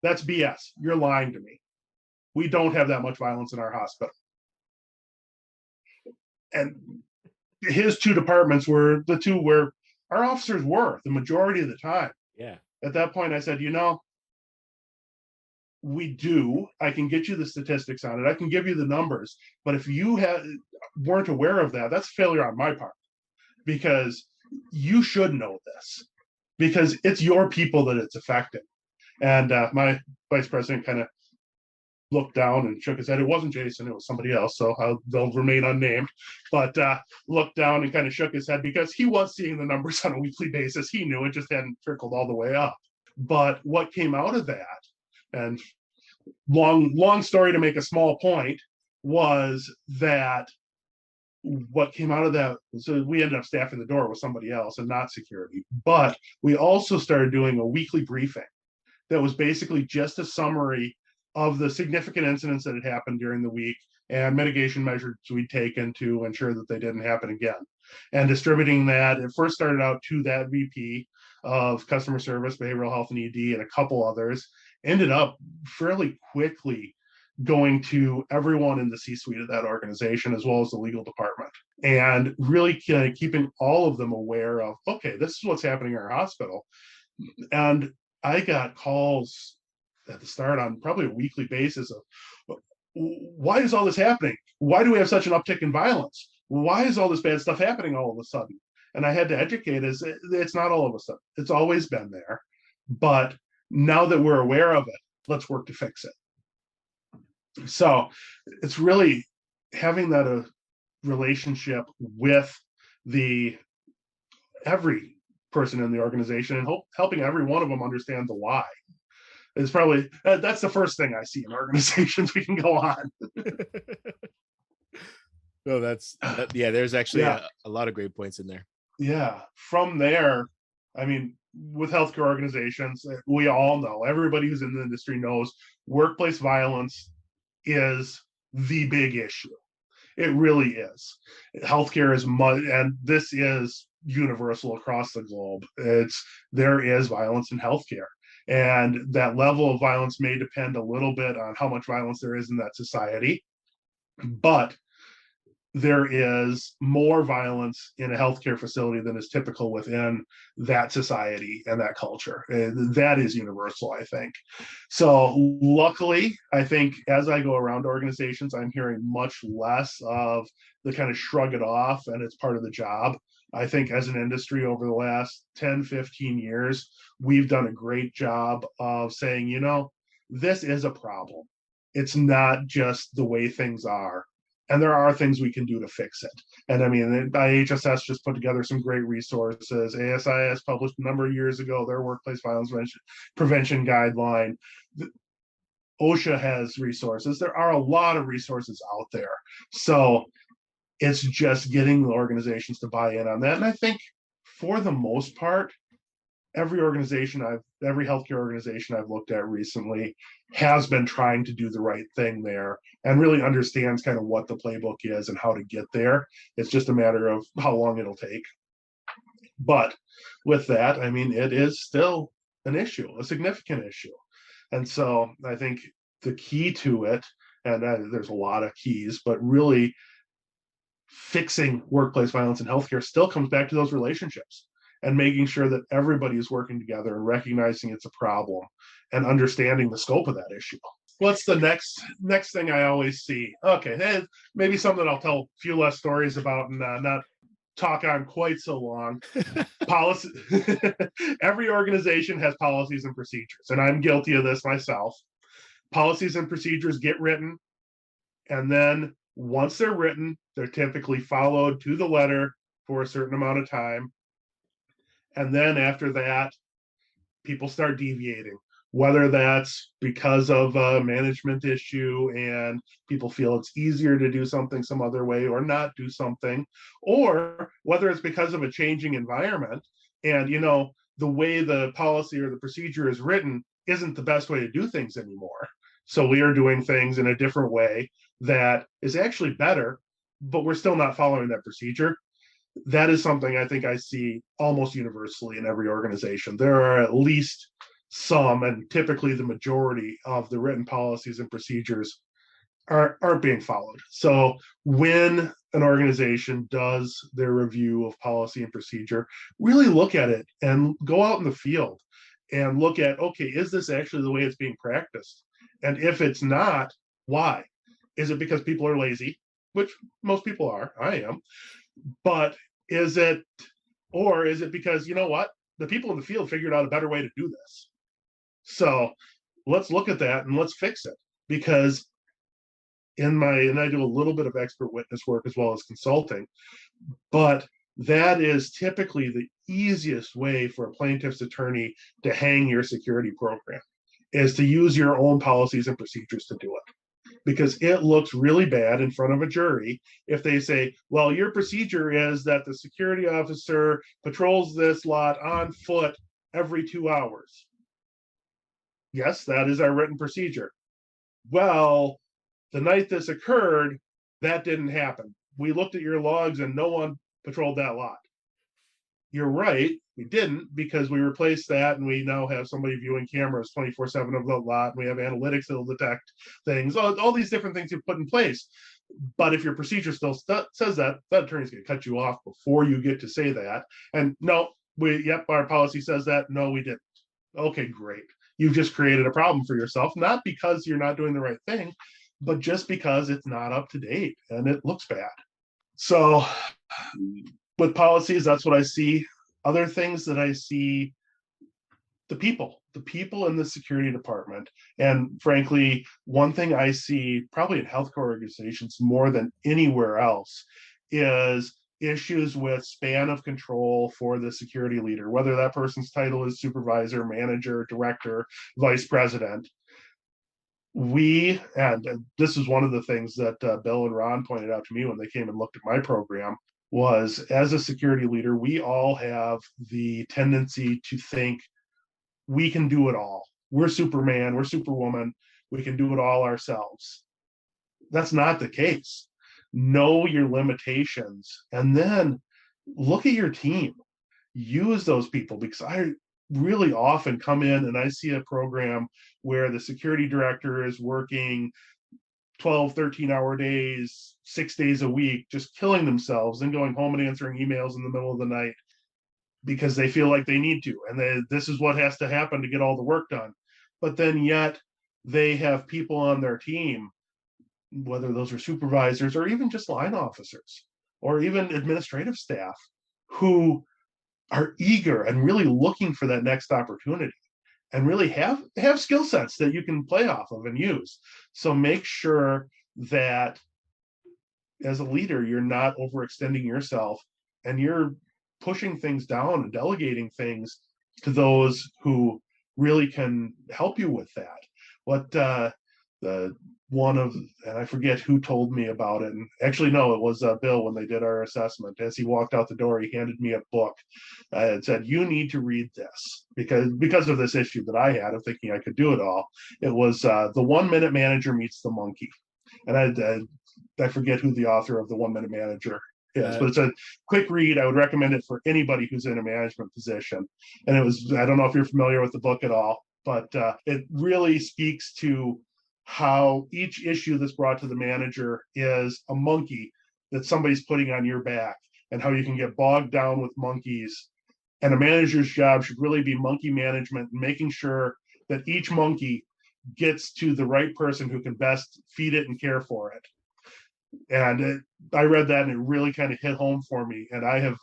"That's BS. You're lying to me. We don't have that much violence in our hospital." And his two departments were the two where our officers were the majority of the time. Yeah. At that point, I said, we do. I can get you the statistics on it. I can give you the numbers. But if you weren't aware of that, that's a failure on my part, because you should know this, because it's your people that it's affecting. And my vice president kind of looked down and shook his head. It wasn't Jason, it was somebody else, so they'll remain unnamed, but looked down and kind of shook his head because he was seeing the numbers on a weekly basis. He knew it just hadn't trickled all the way up. But what came out of that, and long story to make a small point, was that what came out of that, so we ended up staffing the door with somebody else and not security. But we also started doing a weekly briefing that was basically just a summary of the significant incidents that had happened during the week and mitigation measures we'd taken to ensure that they didn't happen again. And distributing that, it first started out to that VP of customer service, behavioral health, and ED, and a couple others. Ended up fairly quickly going to everyone in the C-suite of that organization, as well as the legal department, and really keeping all of them aware of, okay, this is what's happening in our hospital. And I got calls at the start on probably a weekly basis of, why is all this happening? Why do we have such an uptick in violence? Why is all this bad stuff happening all of a sudden? And I had to educate us, it's not all of a sudden. It's always been there. But now that we're aware of it, let's work to fix it. So it's really having that relationship with every person in the organization and helping every one of them understand the why. Is probably, that's the first thing I see in organizations. We can go on. No, there's actually a lot of great points in there. Yeah. From there, I mean, with healthcare organizations, we all know, everybody who's in the industry knows, workplace violence is the big issue. It really is. Healthcare is much, and this is universal across the globe. There is violence in healthcare. And that level of violence may depend a little bit on how much violence there is in that society. But there is more violence in a healthcare facility than is typical within that society and that culture. That is universal, I think. So luckily, I think as I go around organizations, I'm hearing much less of the kind of shrug it off and it's part of the job. I think as an industry over the last 10, 15 years, we've done a great job of saying, this is a problem. It's not just the way things are. And there are things we can do to fix it. And I mean, IAHSS just put together some great resources. ASIS published a number of years ago their workplace violence prevention guideline. OSHA has resources. There are a lot of resources out there. So it's just getting the organizations to buy in on that. And I think for the most part, every healthcare organization I've looked at recently has been trying to do the right thing there and really understands kind of what the playbook is and how to get there. It's just a matter of how long it'll take. But with that, I mean, it is still an issue, a significant issue. And so I think the key to it, and there's a lot of keys, but really fixing workplace violence in healthcare still comes back to those relationships and making sure that everybody is working together and recognizing it's a problem and understanding the scope of that issue. What's the next thing I always see? Okay, maybe something I'll tell a few less stories about and not talk on quite so long. Policy. Every organization has policies and procedures, and I'm guilty of this myself. Policies and procedures get written, and then once they're written, they're typically followed to the letter for a certain amount of time. And then after that, people start deviating, whether that's because of a management issue and people feel it's easier to do something some other way or not do something, or whether it's because of a changing environment and, the way the policy or the procedure is written isn't the best way to do things anymore. So we are doing things in a different way that is actually better, but we're still not following that procedure. That is something I think I see almost universally in every organization. There are at least some, and typically the majority of the written policies and procedures aren't being followed. So when an organization does their review of policy and procedure, really look at it and go out in the field and look at, okay, is this actually the way it's being practiced? And if it's not, why? Is it because people are lazy? Which most people are, I am. But is it because, the people in the field figured out a better way to do this? So let's look at that and let's fix it. Because and I do a little bit of expert witness work as well as consulting, but that is typically the easiest way for a plaintiff's attorney to hang your security program, is to use your own policies and procedures to do it. Because it looks really bad in front of a jury if they say, well, your procedure is that the security officer patrols this lot on foot every 2 hours. Yes, that is our written procedure. Well, the night this occurred, that didn't happen. We looked at your logs and no one patrolled that lot. You're right, we didn't, because we replaced that and we now have somebody viewing cameras 24/7 of the lot, and we have analytics that'll detect things, all these different things you put in place. But if your procedure still says that attorney's going to cut you off before you get to say that. And no, our policy says that. No, we didn't. Okay, great. You've just created a problem for yourself, not because you're not doing the right thing, but just because it's not up to date and it looks bad. So with policies, that's what I see. Other things that I see, the people in the security department. And frankly, one thing I see probably in healthcare organizations more than anywhere else is issues with span of control for the security leader, whether that person's title is supervisor, manager, director, vice president. And this is one of the things that Bill and Ron pointed out to me when they came and looked at my program, was as a security leader, we all have the tendency to think we can do it all. We're Superman, we're Superwoman, we can do it all ourselves. That's not the case. know your limitations, and then look at your team. Use those people, because I really often come in and I see a program where the security director is working 12, 13-hour days, 6 days a week, just killing themselves and going home and answering emails in the middle of the night because they feel like they need to. And this is what has to happen to get all the work done. But then yet they have people on their team, whether those are supervisors or even just line officers or even administrative staff, who are eager and really looking for that next opportunity and really have skill sets that you can play off of and use. So make sure that as a leader, you're not overextending yourself and you're pushing things down and delegating things to those who really can help you with that. What the one of, and I forget who told me about it, and actually no, it was Bill. When they did our assessment, as he walked out the door, he handed me a book and said, "You need to read this," because of this issue that I had of thinking I could do it all. It was The 1 Minute Manager Meets the Monkey, and I forget who the author of The 1 Minute Manager is, but it's a quick read. I would recommend it for anybody who's in a management position. And it was, I don't know if you're familiar with the book at all, but it really speaks to how each issue that's brought to the manager is a monkey that somebody's putting on your back, and how you can get bogged down with monkeys. And a manager's job should really be monkey management, and making sure that each monkey gets to the right person who can best feed it and care for it. And I read that and it really kind of hit home for me. And I have,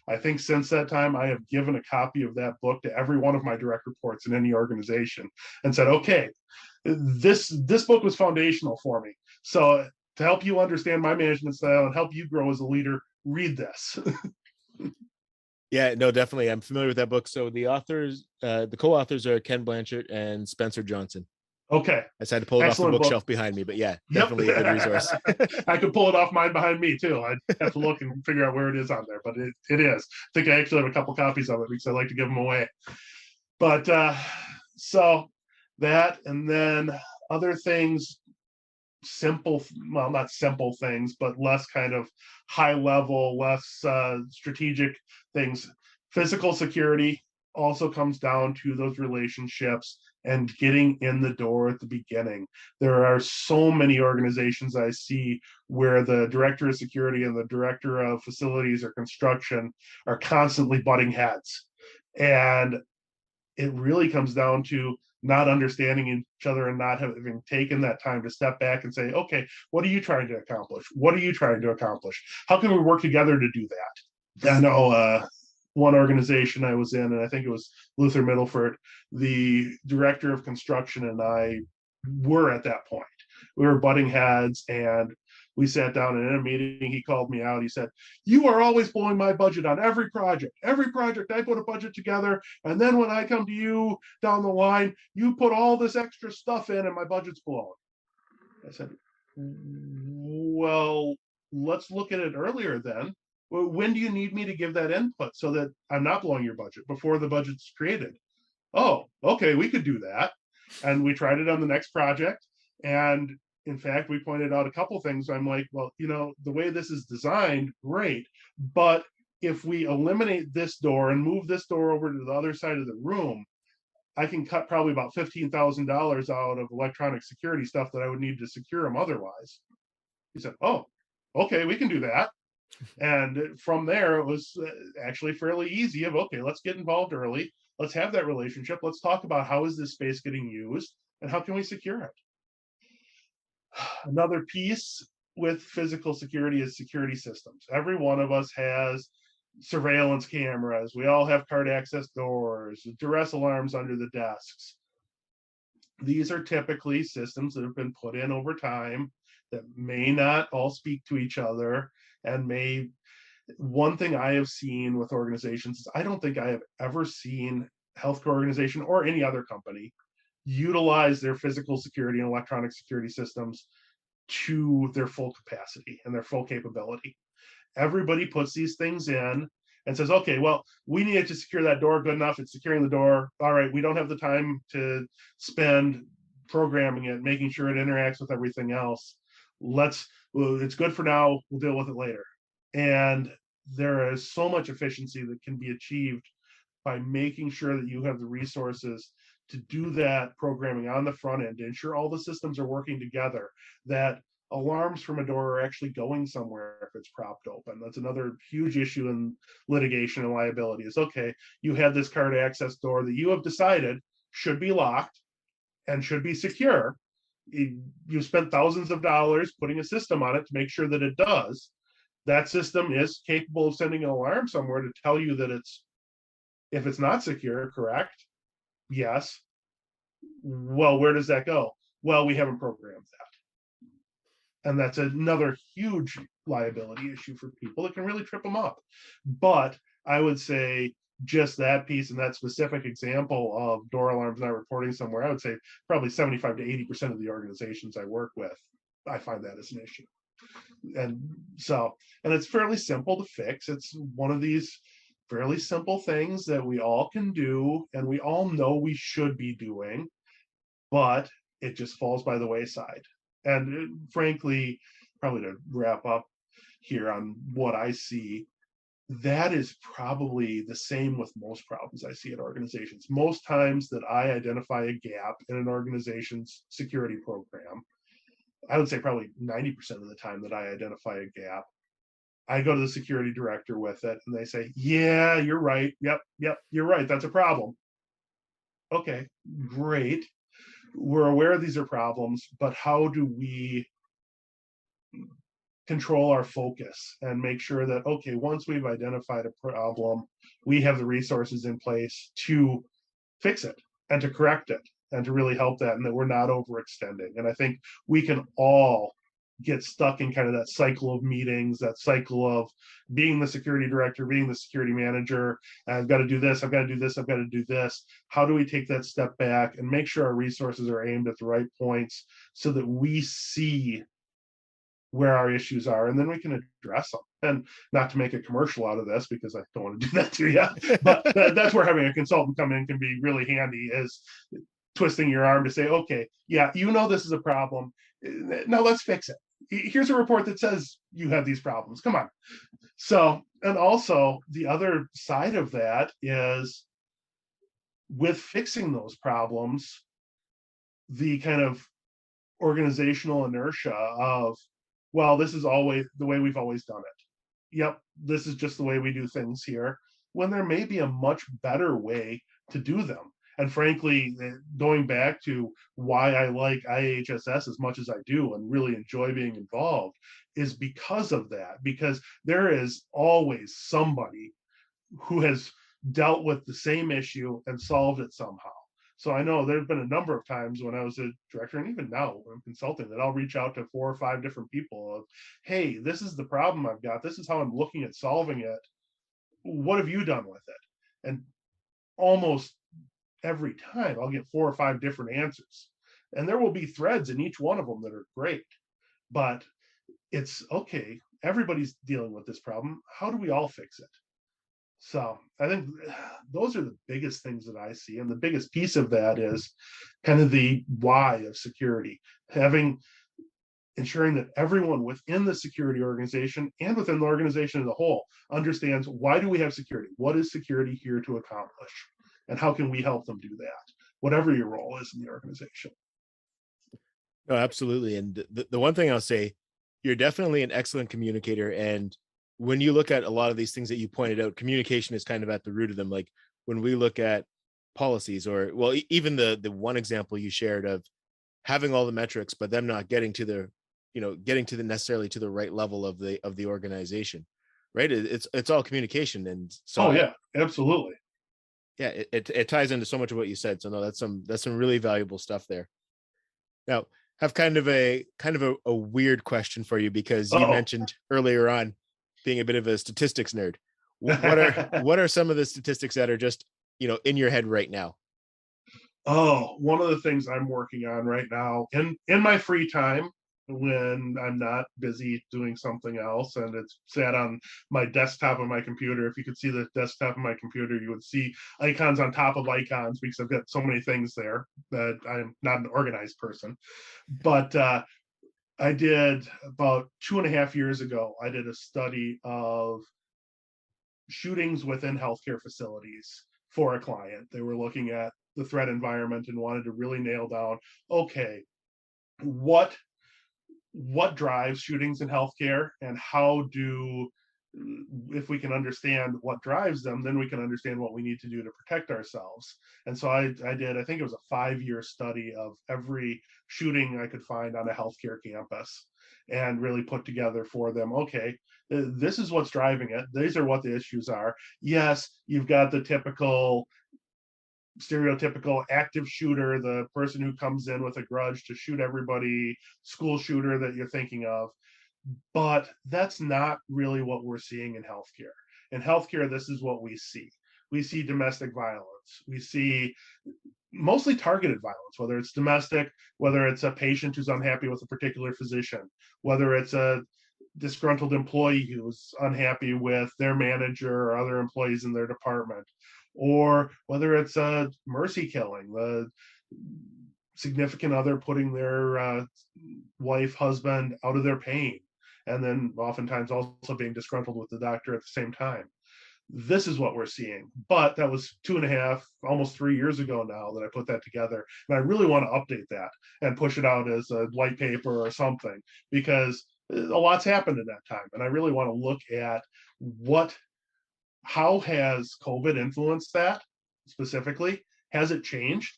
I think since that time, I have given a copy of that book to every one of my direct reports in any organization and said, okay, this book was foundational for me. So to help you understand my management style and help you grow as a leader, read this. Yeah, no, definitely. I'm familiar with that book. So the authors, the co-authors are Ken Blanchard and Spencer Johnson. Okay. I just had to pull it Excellent off the bookshelf book behind me, but yeah, definitely a good resource. I could pull it off mine behind me too. I'd have to look and figure out where it is on there, but it is. I think I actually have a couple copies of it because I like to give them away. But so that, and then other things, simple, well, not simple things, but less kind of high level, less strategic things. Physical security also comes down to those relationships and getting in the door at the beginning. There are so many organizations I see where the director of security and the director of facilities or construction are constantly butting heads. And it really comes down to not understanding each other and not having taken that time to step back and say, okay, what are you trying to accomplish? What are you trying to accomplish? How can we work together to do that? I know one organization I was in, and I think it was Luther Middleford, the director of construction and I were at that point. We were butting heads, and we sat down, and in a meeting, he called me out. He said, "You are always blowing my budget on every project. Every project, I put a budget together, and then when I come to you down the line, you put all this extra stuff in, and my budget's blown." I said, "Well, let's look at it earlier then. When do you need me to give that input so that I'm not blowing your budget before the budget's created?" "Oh, okay, we could do that." And we tried it on the next project. And in fact, we pointed out a couple things. I'm like, well, the way this is designed, great. But if we eliminate this door and move this door over to the other side of the room, I can cut probably about $15,000 out of electronic security stuff that I would need to secure them otherwise. He said, "Oh, okay, we can do that." And from there, it was actually fairly easy of, okay, let's get involved early. Let's have that relationship. Let's talk about how is this space getting used and how can we secure it? Another piece with physical security is security systems. Every one of us has surveillance cameras. We all have card access doors, duress alarms under the desks. These are typically systems that have been put in over time that may not all speak to each other, and one thing I have seen with organizations is I don't think I have ever seen healthcare organization or any other company utilize their physical security and electronic security systems to their full capacity and their full capability. Everybody puts these things in and says, okay, well, we needed to secure that door good enough. It's securing the door. All right, we don't have the time to spend programming it, making sure it interacts with everything else. It's good for now, we'll deal with it later. And there is so much efficiency that can be achieved by making sure that you have the resources to do that programming on the front end, to ensure all the systems are working together, that alarms from a door are actually going somewhere if it's propped open. That's another huge issue in litigation and liability is, okay, you had this card access door that you have decided should be locked and should be secure. You spent thousands of dollars putting a system on it to make sure that it does. That system is capable of sending an alarm somewhere to tell you that if it's not secure, correct? Yes. Well, where does that go? Well, we haven't programmed that. And that's another huge liability issue for people that can really trip them up. But I would say just that piece and that specific example of door alarms not reporting somewhere, I would say probably 75 to 80% of the organizations I work with, I find that as an issue. And it's fairly simple to fix. It's one of these fairly simple things that we all can do and we all know we should be doing, but it just falls by the wayside. And frankly, probably to wrap up here on what I see, that is probably the same with most problems I see at organizations. Most times that I identify a gap in an organization's security program, I would say probably 90% of the time that I identify a gap, I go to the security director with it and they say, yeah, you're right. Yep, you're right. That's a problem. Okay, great. We're aware these are problems, but how do we control our focus and make sure that, okay, once we've identified a problem, we have the resources in place to fix it and to correct it and to really help that, and that we're not overextending. And I think we can all get stuck in kind of that cycle of meetings, that cycle of being the security director, being the security manager. I've got to do this, I've got to do this, I've got to do this. How do we take that step back and make sure our resources are aimed at the right points so that we see where our issues are, and then we can address them? And not to make a commercial out of this, because I don't want to do that to you, but that's where having a consultant come in can be really handy, is twisting your arm to say, okay, yeah, you know this is a problem. Now let's fix it. Here's a report that says you have these problems. Come on. So, and also the other side of that is with fixing those problems, the kind of organizational inertia of, well, this is always the way we've always done it. Yep, this is just the way we do things here, when there may be a much better way to do them. And frankly, going back to why I like IAHSS as much as I do and really enjoy being involved, is because of that, because there is always somebody who has dealt with the same issue and solved it somehow. So I know there's been a number of times when I was a director, and even now when I'm consulting, that I'll reach out to 4 or 5 different people of, hey, this is the problem I've got. This is how I'm looking at solving it. What have you done with it? And almost every time I'll get 4 or 5 different answers. And there will be threads in each one of them that are great. But it's okay, everybody's dealing with this problem. How do we all fix it? So I think those are the biggest things that I see. And the biggest piece of that is kind of the why of security, ensuring that everyone within the security organization and within the organization as a whole understands, why do we have security? What is security here to accomplish? And how can we help them do that? Whatever your role is in the organization. No, absolutely. And the one thing I'll say, you're definitely an excellent communicator. And when you look at a lot of these things that you pointed out, communication is kind of at the root of them. Like when we look at policies, or well, even the one example you shared of having all the metrics, but them not getting to the necessarily to the right level of the organization, right? It's all communication. And so, oh yeah, absolutely. Yeah, it ties into so much of what you said. So no, that's some really valuable stuff there. Now, have kind of a weird question for you, because you mentioned earlier on being a bit of a statistics nerd. What are some of the statistics that are just, in your head right now? Oh, one of the things I'm working on right now in my free time, when I'm not busy doing something else, and it's sat on my desktop of my computer. If you could see the desktop of my computer, you would see icons on top of icons, because I've got so many things there that I'm not an organized person. But I did about 2.5 years ago, I did a study of shootings within healthcare facilities for a client. They were looking at the threat environment and wanted to really nail down, okay, what drives shootings in healthcare, and how do, if we can understand what drives them, then we can understand what we need to do to protect ourselves. And so I did, I think it was a 5-year study of every shooting I could find on a healthcare campus, and really put together for them, okay, this is what's driving it, these are what the issues are. Yes, you've got the typical stereotypical active shooter, the person who comes in with a grudge to shoot everybody, school shooter that you're thinking of. But that's not really what we're seeing in healthcare. In healthcare, this is what we see. We see domestic violence. We see mostly targeted violence, whether it's domestic, whether it's a patient who's unhappy with a particular physician, whether it's a disgruntled employee who's unhappy with their manager or other employees in their department, or whether it's a mercy killing, the significant other putting their wife, husband out of their pain, and then oftentimes also being disgruntled with the doctor at the same time. This is what we're seeing. But that was 2.5, almost 3 years ago now that I put that together. And I really want to update that and push it out as a white paper or something, because a lot's happened in that time. And I really want to look at how has COVID influenced that specifically? Has it changed?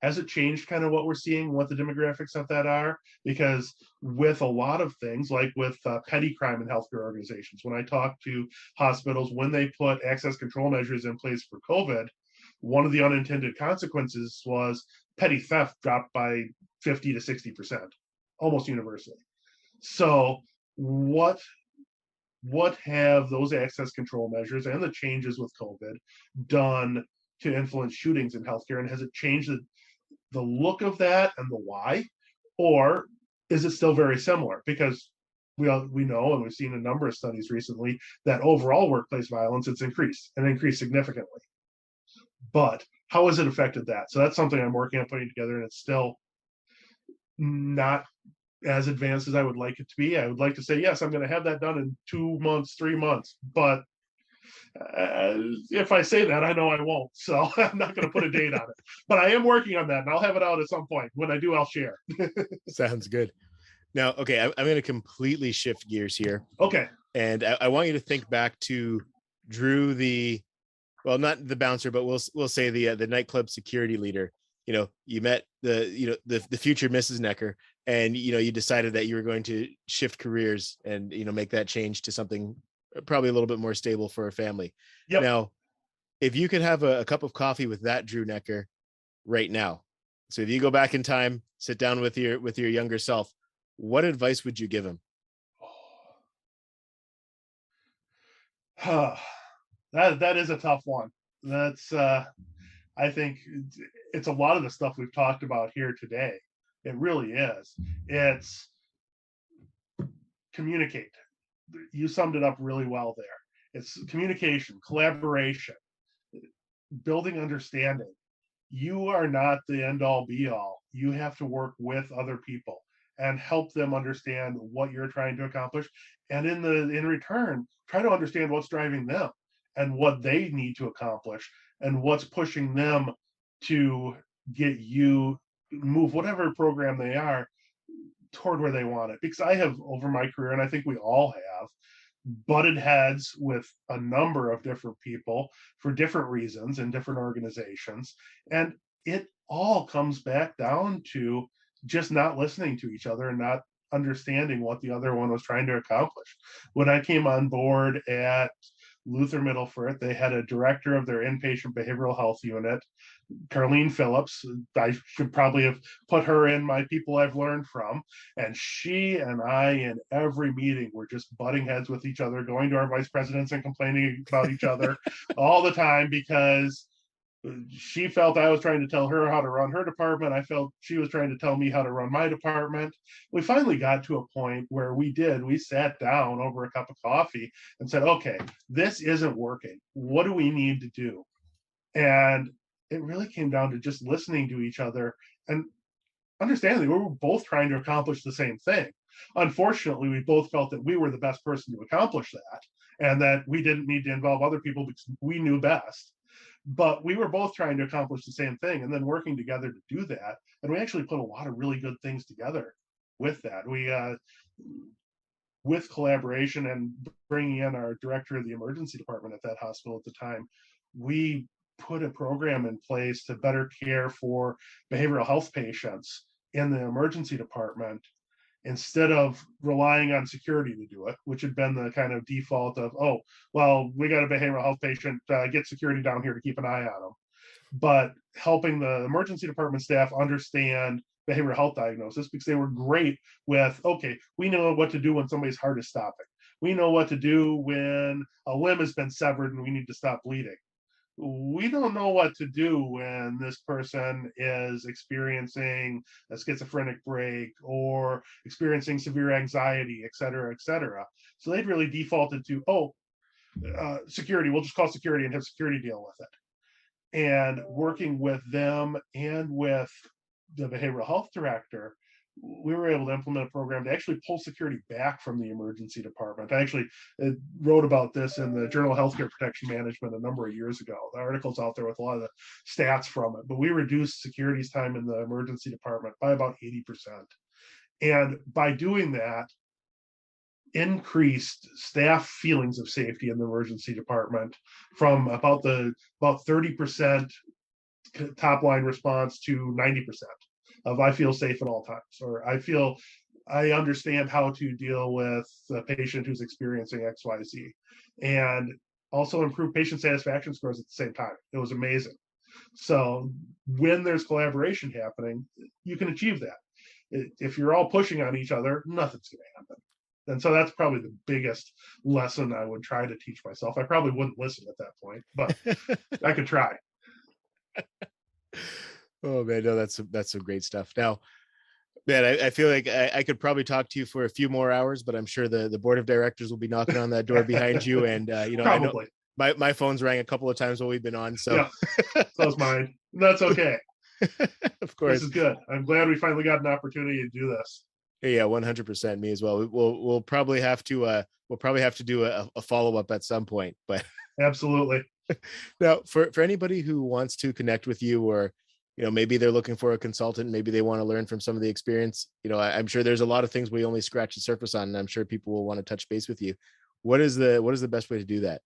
Has it changed kind of what we're seeing, what the demographics of that are? Because with a lot of things, like with petty crime in healthcare organizations, when I talk to hospitals, when they put access control measures in place for COVID, one of the unintended consequences was petty theft dropped by 50 to 60%, almost universally. So what have those access control measures and the changes with COVID done to influence shootings in healthcare? And has it changed the look of that and the why? Or is it still very similar? Because we know, and we've seen a number of studies recently, that overall workplace violence, it's increased significantly. But how has it affected that? So that's something I'm working on putting together, and it's still not as advanced as I would like it to be. I would like to say, yes, I'm going to have that done in 2 months, 3 months, but if I say that, I know I won't. So I'm not going to put a date on it, but I am working on that, and I'll have it out at some point. When I do, I'll share. Sounds good. Now, okay, I'm going to completely shift gears here. Okay. And I want you to think back to Drew, not the bouncer, but we'll say the nightclub security leader. You met the future Mrs. Neckar, and you decided that you were going to shift careers and make that change to something probably a little bit more stable for a family. Yep. Now, if you could have a cup of coffee with that Drew Neckar right now, so if you go back in time, sit down with your younger self, what advice would you give him? That is a tough one. That's I think it's a lot of the stuff we've talked about here today. It really is. It's communicate. You summed it up really well there. It's communication, collaboration, building understanding. You are not the end all be all. You have to work with other people and help them understand what you're trying to accomplish. And in return, try to understand what's driving them and what they need to accomplish and what's pushing them to get you move whatever program they are toward where they want it. Because I have, over my career, and I think we all have, butted heads with a number of different people for different reasons in different organizations. And it all comes back down to just not listening to each other and not understanding what the other one was trying to accomplish. When I came on board at Luther Middleford, they had a director of their inpatient behavioral health unit, Carlene Phillips. I should probably have put her in my people I've learned from. And she and I, in every meeting, were just butting heads with each other, going to our vice presidents and complaining about each other all the time, because she felt I was trying to tell her how to run her department. I felt she was trying to tell me how to run my department. We finally got to a point where we sat down over a cup of coffee and said, okay, this isn't working. What do we need to do? And it really came down to just listening to each other and understanding we were both trying to accomplish the same thing. Unfortunately, we both felt that we were the best person to accomplish that, and that we didn't need to involve other people because we knew best. But we were both trying to accomplish the same thing and then working together to do that. And we actually put a lot of really good things together with that. We, with collaboration and bringing in our director of the emergency department at that hospital at the time, we put a program in place to better care for behavioral health patients in the emergency department, instead of relying on security to do it, which had been the kind of default of, oh, well, we got a behavioral health patient, get security down here to keep an eye on them. But helping the emergency department staff understand behavioral health diagnosis, because they were great with, okay, we know what to do when somebody's heart is stopping. We know what to do when a limb has been severed and we need to stop bleeding. We don't know what to do when this person is experiencing a schizophrenic break or experiencing severe anxiety, et cetera, et cetera. So they'd really defaulted to, security, we'll just call security and have security deal with it. And working with them and with the behavioral health director, we were able to implement a program to actually pull security back from the emergency department. I actually wrote about this in the Journal of Healthcare Protection Management a number of years ago. The article's out there with a lot of the stats from it, but we reduced security's time in the emergency department by about 80%. And by doing that, increased staff feelings of safety in the emergency department from about 30% top line response to 90% of I feel safe at all times, or I understand how to deal with a patient who's experiencing XYZ, and also improve patient satisfaction scores at the same time. It was amazing. So when there's collaboration happening, you can achieve that. If you're all pushing on each other, nothing's going to happen. And so that's probably the biggest lesson I would try to teach myself. I probably wouldn't listen at that point, but I could try. Oh man, no, that's some great stuff. Now, man, I feel like I could probably talk to you for a few more hours, but I'm sure the board of directors will be knocking on that door behind you. And Probably. I know my phone's rang a couple of times while we've been on. So yeah, so's mine. That's okay. Of course, this is good. I'm glad we finally got an opportunity to do this. Yeah, 100%. Me as well. We'll probably have to do a follow-up at some point. But absolutely. Now, for anybody who wants to connect with you, or maybe they're looking for a consultant, maybe they want to learn from some of the experience, I'm sure there's a lot of things we only scratch the surface on, and I'm sure people will want to touch base with you. What is the best way to do that?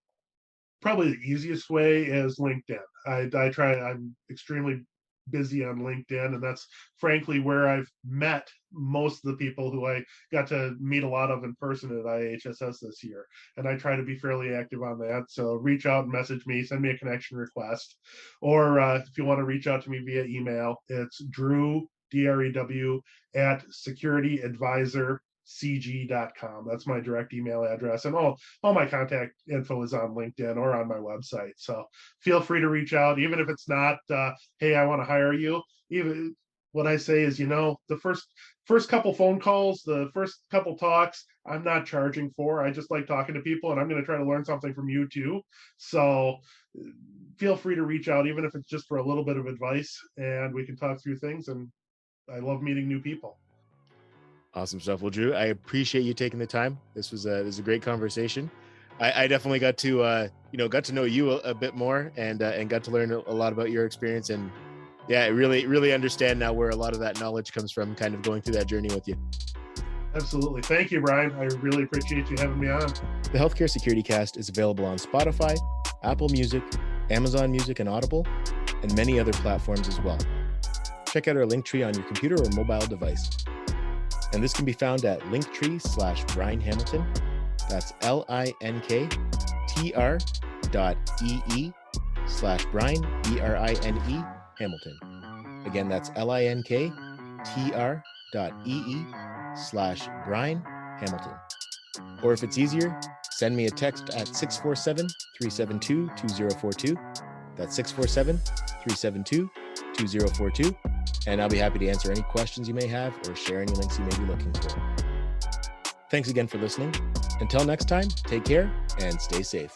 Probably the easiest way is LinkedIn. I'm extremely busy on LinkedIn, and that's frankly where I've met most of the people who I got to meet a lot of in person at IAHSS this year. And I try to be fairly active on that. So reach out and message me, send me a connection request, or if you want to reach out to me via email, it's Drew, DREW, at securityadvisorcg.com. That's my direct email address, and all my contact info is on LinkedIn or on my website. So feel free to reach out, even if it's not, hey, I want to hire you. Even what I say is, the first couple phone calls, the first couple talks, I'm not charging for. I just like talking to people, and I'm going to try to learn something from you too. So feel free to reach out, even if it's just for a little bit of advice, and we can talk through things. And I love meeting new people. Awesome stuff. Well, Drew, I appreciate you taking the time. This was a great conversation. I definitely got to know you a bit more, and got to learn a lot about your experience. And yeah, I really understand now where a lot of that knowledge comes from, kind of going through that journey with you. Absolutely. Thank you, Bryan. I really appreciate you having me on. The Healthcare Security Cast is available on Spotify, Apple Music, Amazon Music, and Audible, and many other platforms as well. Check out our Linktree on your computer or mobile device. And this can be found at linktree/Bryan Hamilton. That's linktr.ee/Bryan, BRINE, Hamilton. Again, that's linktr.ee/Bryan Hamilton. Or if it's easier, send me a text at 647-372-2042. That's 647-372-2042. And I'll be happy to answer any questions you may have or share any links you may be looking for. Thanks again for listening. Until next time, take care and stay safe.